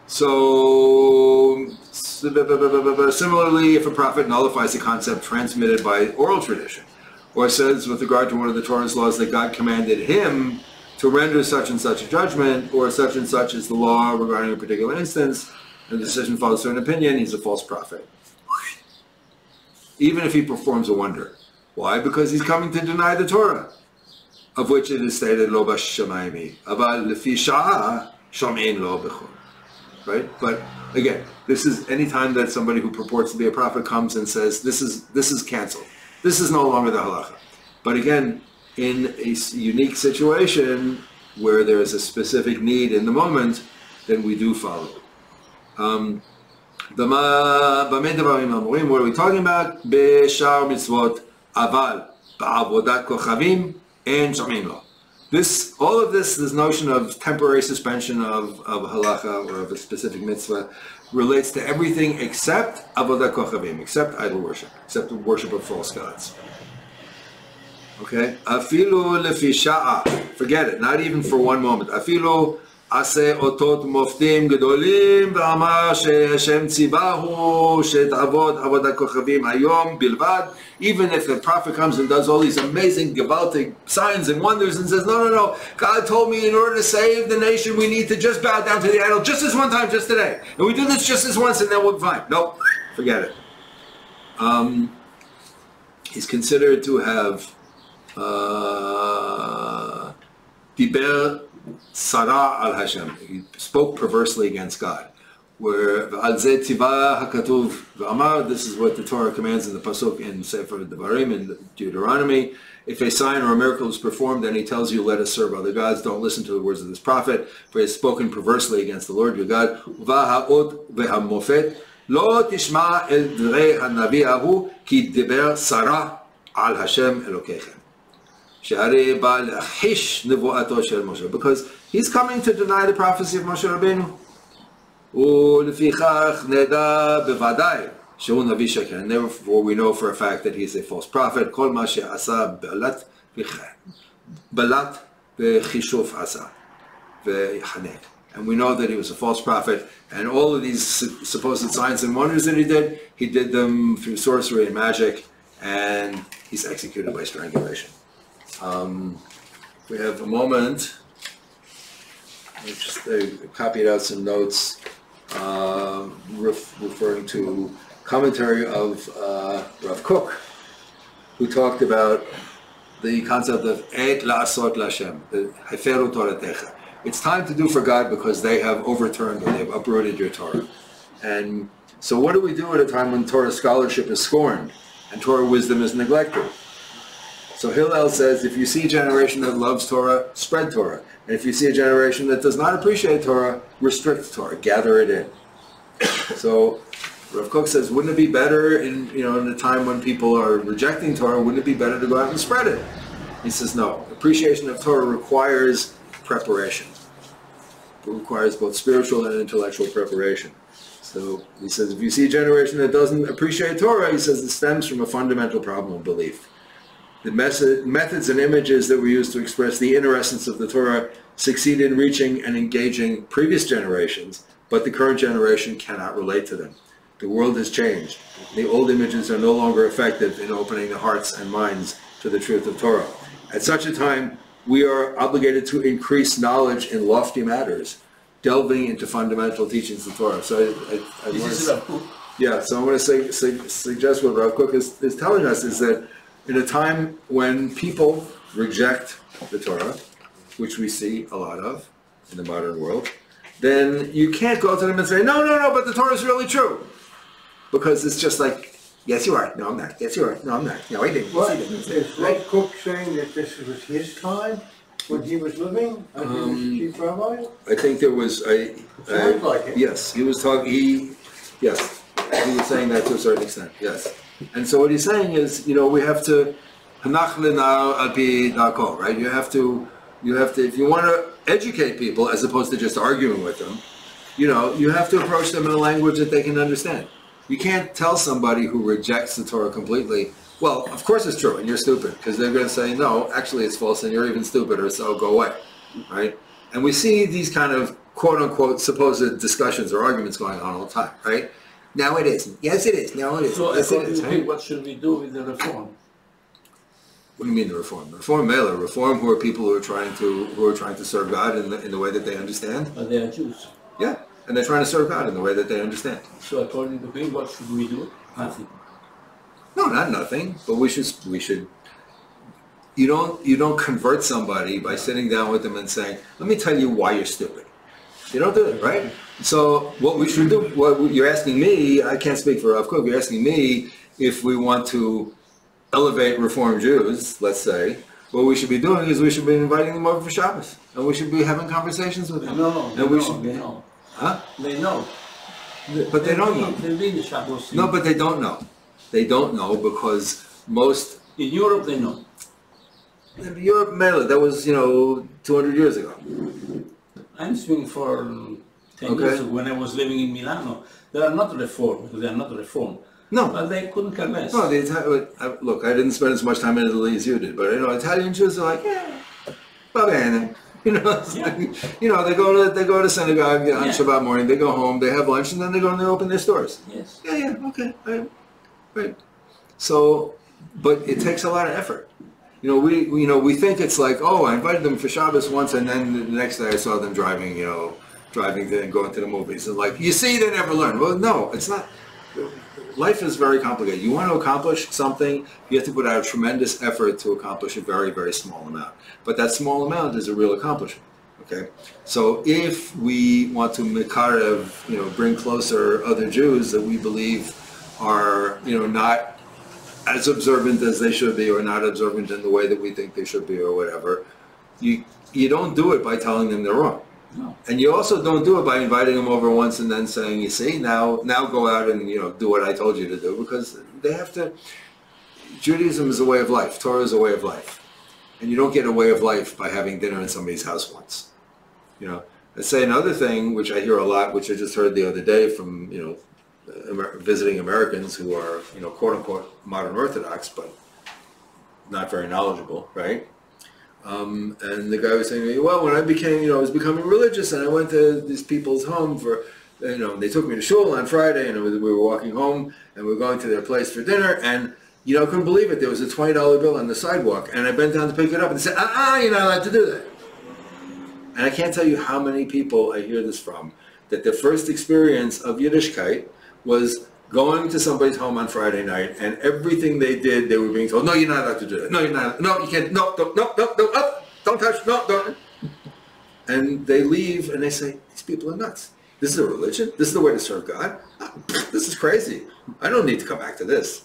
So, similarly, if a prophet nullifies a concept transmitted by oral tradition, or says with regard to one of the Torah's laws that God commanded him to render such and such a judgment, or such and such is the law regarding a particular instance, and the decision follows certain opinion, he's a false prophet. Even if he performs a wonder. Why? Because he's coming to deny the Torah, of which it is stated, Lo b'shamayim, aval lefi sha'ah, shomein lo b'chol. Right? But again, this is any time that somebody who purports to be a prophet comes and says, this is canceled. This is no longer the halacha. But again, in a unique situation where there is a specific need in the moment, then we do follow. What are we talking about? B'shar mitzvot aval ba'avodat kochavim en shomim lo. All of this notion of temporary suspension of halacha or of a specific mitzvah relates to everything except avodat kochavim, except idol worship, except the worship of false gods. Okay? Afilu lefi sha'a. Forget it, not even for one moment. Afilu ase otot moftim gedolim v'amar she'Hashem tzivahu she't'avod avodat kochavim hayom bilvad. Even if the prophet comes and does all these amazing gewaltic signs and wonders and says, no, God told me in order to save the nation we need to just bow down to the idol just this one time, just today. And we do this just this once and then we'll be fine. Nope, forget it. He's considered to have diber Sarah al Hashem. He spoke perversely against God. Where al zeh tiva hakatuv v'amar. This is what the Torah commands in the pasuk in Sefer Devarim in Deuteronomy. If a sign or a miracle is performed, then he tells you, "Let us serve other gods." Don't listen to the words of this prophet, for he has spoken perversely against the Lord your God. V'ha'ot v'hamofet lo tishma el drei hanavi ahu ki diber Sarah al Hashem Elokeichem. Because he's coming to deny the prophecy of Moshe Rabbeinu. And therefore we know for a fact that he's a false prophet. And we know that he was a false prophet, and all of these supposed signs and wonders that he did them through sorcery and magic, and he's executed by strangulation. We have a moment. I copied out some notes referring to commentary of Rav Kook who talked about the concept of Et la'asot l'Hashem, the Heferu Toratecha. It's time to do for God because they have overturned or they've uprooted your Torah. And so what do we do at a time when Torah scholarship is scorned and Torah wisdom is neglected? So Hillel says, if you see a generation that loves Torah, spread Torah. And if you see a generation that does not appreciate Torah, restrict Torah, gather it in. So Rav Kook says, wouldn't it be better in a time when people are rejecting Torah, wouldn't it be better to go out and spread it? He says, no. Appreciation of Torah requires preparation. It requires both spiritual and intellectual preparation. So he says, if you see a generation that doesn't appreciate Torah, he says it stems from a fundamental problem of belief. The methods and images that we use to express the inner essence of the Torah succeed in reaching and engaging previous generations, but the current generation cannot relate to them. The world has changed. The old images are no longer effective in opening the hearts and minds to the truth of Torah. At such a time, we are obligated to increase knowledge in lofty matters, delving into fundamental teachings of Torah. So I want to suggest what Rav Kook is telling us is that in a time when people reject the Torah, which we see a lot of in the modern world, then you can't go to them and say, no, but the Torah is really true. Because it's just like, yes, you are. No, I'm not. Yes, you are. No, I'm not. No, I didn't. What? Is Rav Kook saying that this was his time when he was living as chief rabbi? I think there was Sounds like it. Yes, he was talking. He was saying that to a certain extent. Yes, and so what he's saying is, we have to hanach lenar al pi darko, right? You have to. If you want to educate people as opposed to just arguing with them, you have to approach them in a language that they can understand. You can't tell somebody who rejects the Torah completely, well, of course it's true, and you're stupid, because they're going to say, no, actually it's false, and you're even stupider, so go away, right? And we see these kind of quote-unquote supposed discussions or arguments going on all the time, right? No, it isn't. Yes, it is. No, it isn't. So yes, it is. right? What should we do with the reform? What do you mean the reform? The reform mailer, reform who are people who are trying to serve God in the way that they understand. But they are Jews. Yeah, and they're trying to serve God in the way that they understand. So according to him, what should we do? Nothing. No, not nothing. But we should. You don't convert somebody by sitting down with them and saying, "Let me tell you why you're stupid." You don't do it, right? So what we should do? What you're asking me, I can't speak for Rav Kook. You're asking me if we want to elevate Reform Jews, let's say. What we should be doing is we should be inviting them over for Shabbos, and we should be having conversations with them. They know. Huh? They know. But they don't know. They've been to Shabbos. No, but they don't know. They don't know because most... In Europe, they know. In Europe, that was, 200 years ago. I'm speaking for 10 years ago when I was living in Milano. They are not reform, because they are not reform. No. But they couldn't care less. No, look, I didn't spend as much time in Italy as you did, but Italian Jews are like, va bene. They go to synagogue on Shabbat morning, they go home, they have lunch, and then they go and they open their stores. Yes. Yeah, okay, right. So, but it takes a lot of effort. We think it's like, oh, I invited them for Shabbos once, and then the next day I saw them driving and going to the movies, and like, you see, they never learn. Well, no, it's not. Life is very complicated. You want to accomplish something, you have to put out a tremendous effort to accomplish a very, very small amount. But that small amount is a real accomplishment. Okay? So if we want to mikarev, bring closer other Jews that we believe are, not as observant as they should be, or not observant in the way that we think they should be, or whatever, you don't do it by telling them they're wrong. No. And you also don't do it by inviting them over once and then saying, you see, now go out and do what I told you to do, because they have to. Judaism is a way of life. Torah is a way of life, and you don't get a way of life by having dinner in somebody's house once. Let's say another thing which I hear a lot, which I just heard the other day from visiting Americans who are quote unquote modern Orthodox, but not very knowledgeable, right? And the guy was saying, well, when I was becoming religious, and I went to these people's home for, they took me to shul on Friday, and we were walking home, and we were going to their place for dinner, and, I couldn't believe it. There was a $20 bill on the sidewalk, and I bent down to pick it up, and they said, you're not allowed to do that. And I can't tell you how many people I hear this from, that their first experience of Yiddishkeit was going to somebody's home on Friday night, and everything they did, they were being told, no, you're not allowed to do that. No, you're not. No, you can't. No, don't touch. No, don't. And they leave, and they say, these people are nuts. This is a religion? This is the way to serve God? This is crazy. I don't need to come back to this.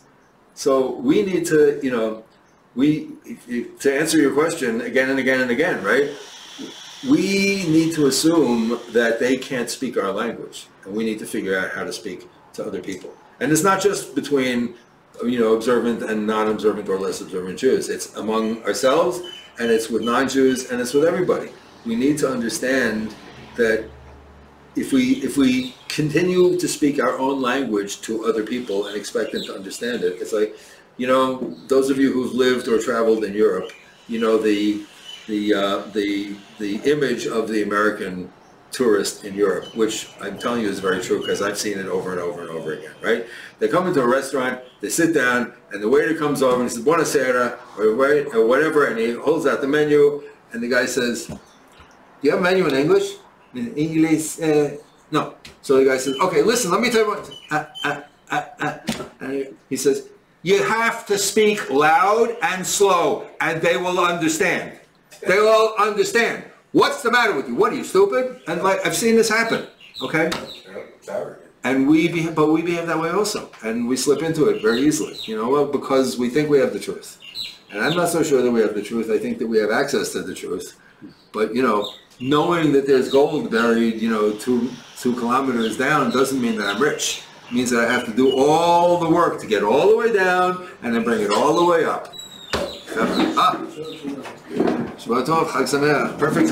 So we need to, to answer your question again and again and again, right? We need to assume that they can't speak our language, and we need to figure out how to speak to other people. And it's not just between, observant and non-observant or less observant Jews. It's among ourselves, and it's with non-Jews, and it's with everybody. We need to understand that if we continue to speak our own language to other people and expect them to understand it, it's like, those of you who've lived or traveled in Europe, the image of the American tourist in Europe, which I'm telling you is very true because I've seen it over and over and over again, right? They come into a restaurant, they sit down, and the waiter comes over and he says, Buonasera, or whatever, and he holds out the menu, and the guy says, do you have a menu in English? In English? No. So the guy says, okay, listen, let me tell you what. And he says, you have to speak loud and slow, and they will understand. They will understand. What's the matter with you? What are you, stupid? And I've seen this happen, okay? And we behave that way also, and we slip into it very easily, because we think we have the truth. And I'm not so sure that we have the truth. I think that we have access to the truth. But, knowing that there's gold buried, 2 kilometers down doesn't mean that I'm rich. It means that I have to do all the work to get all the way down and then bring it all the way up. Shabbat Tov, Chag Sameach. Perfect.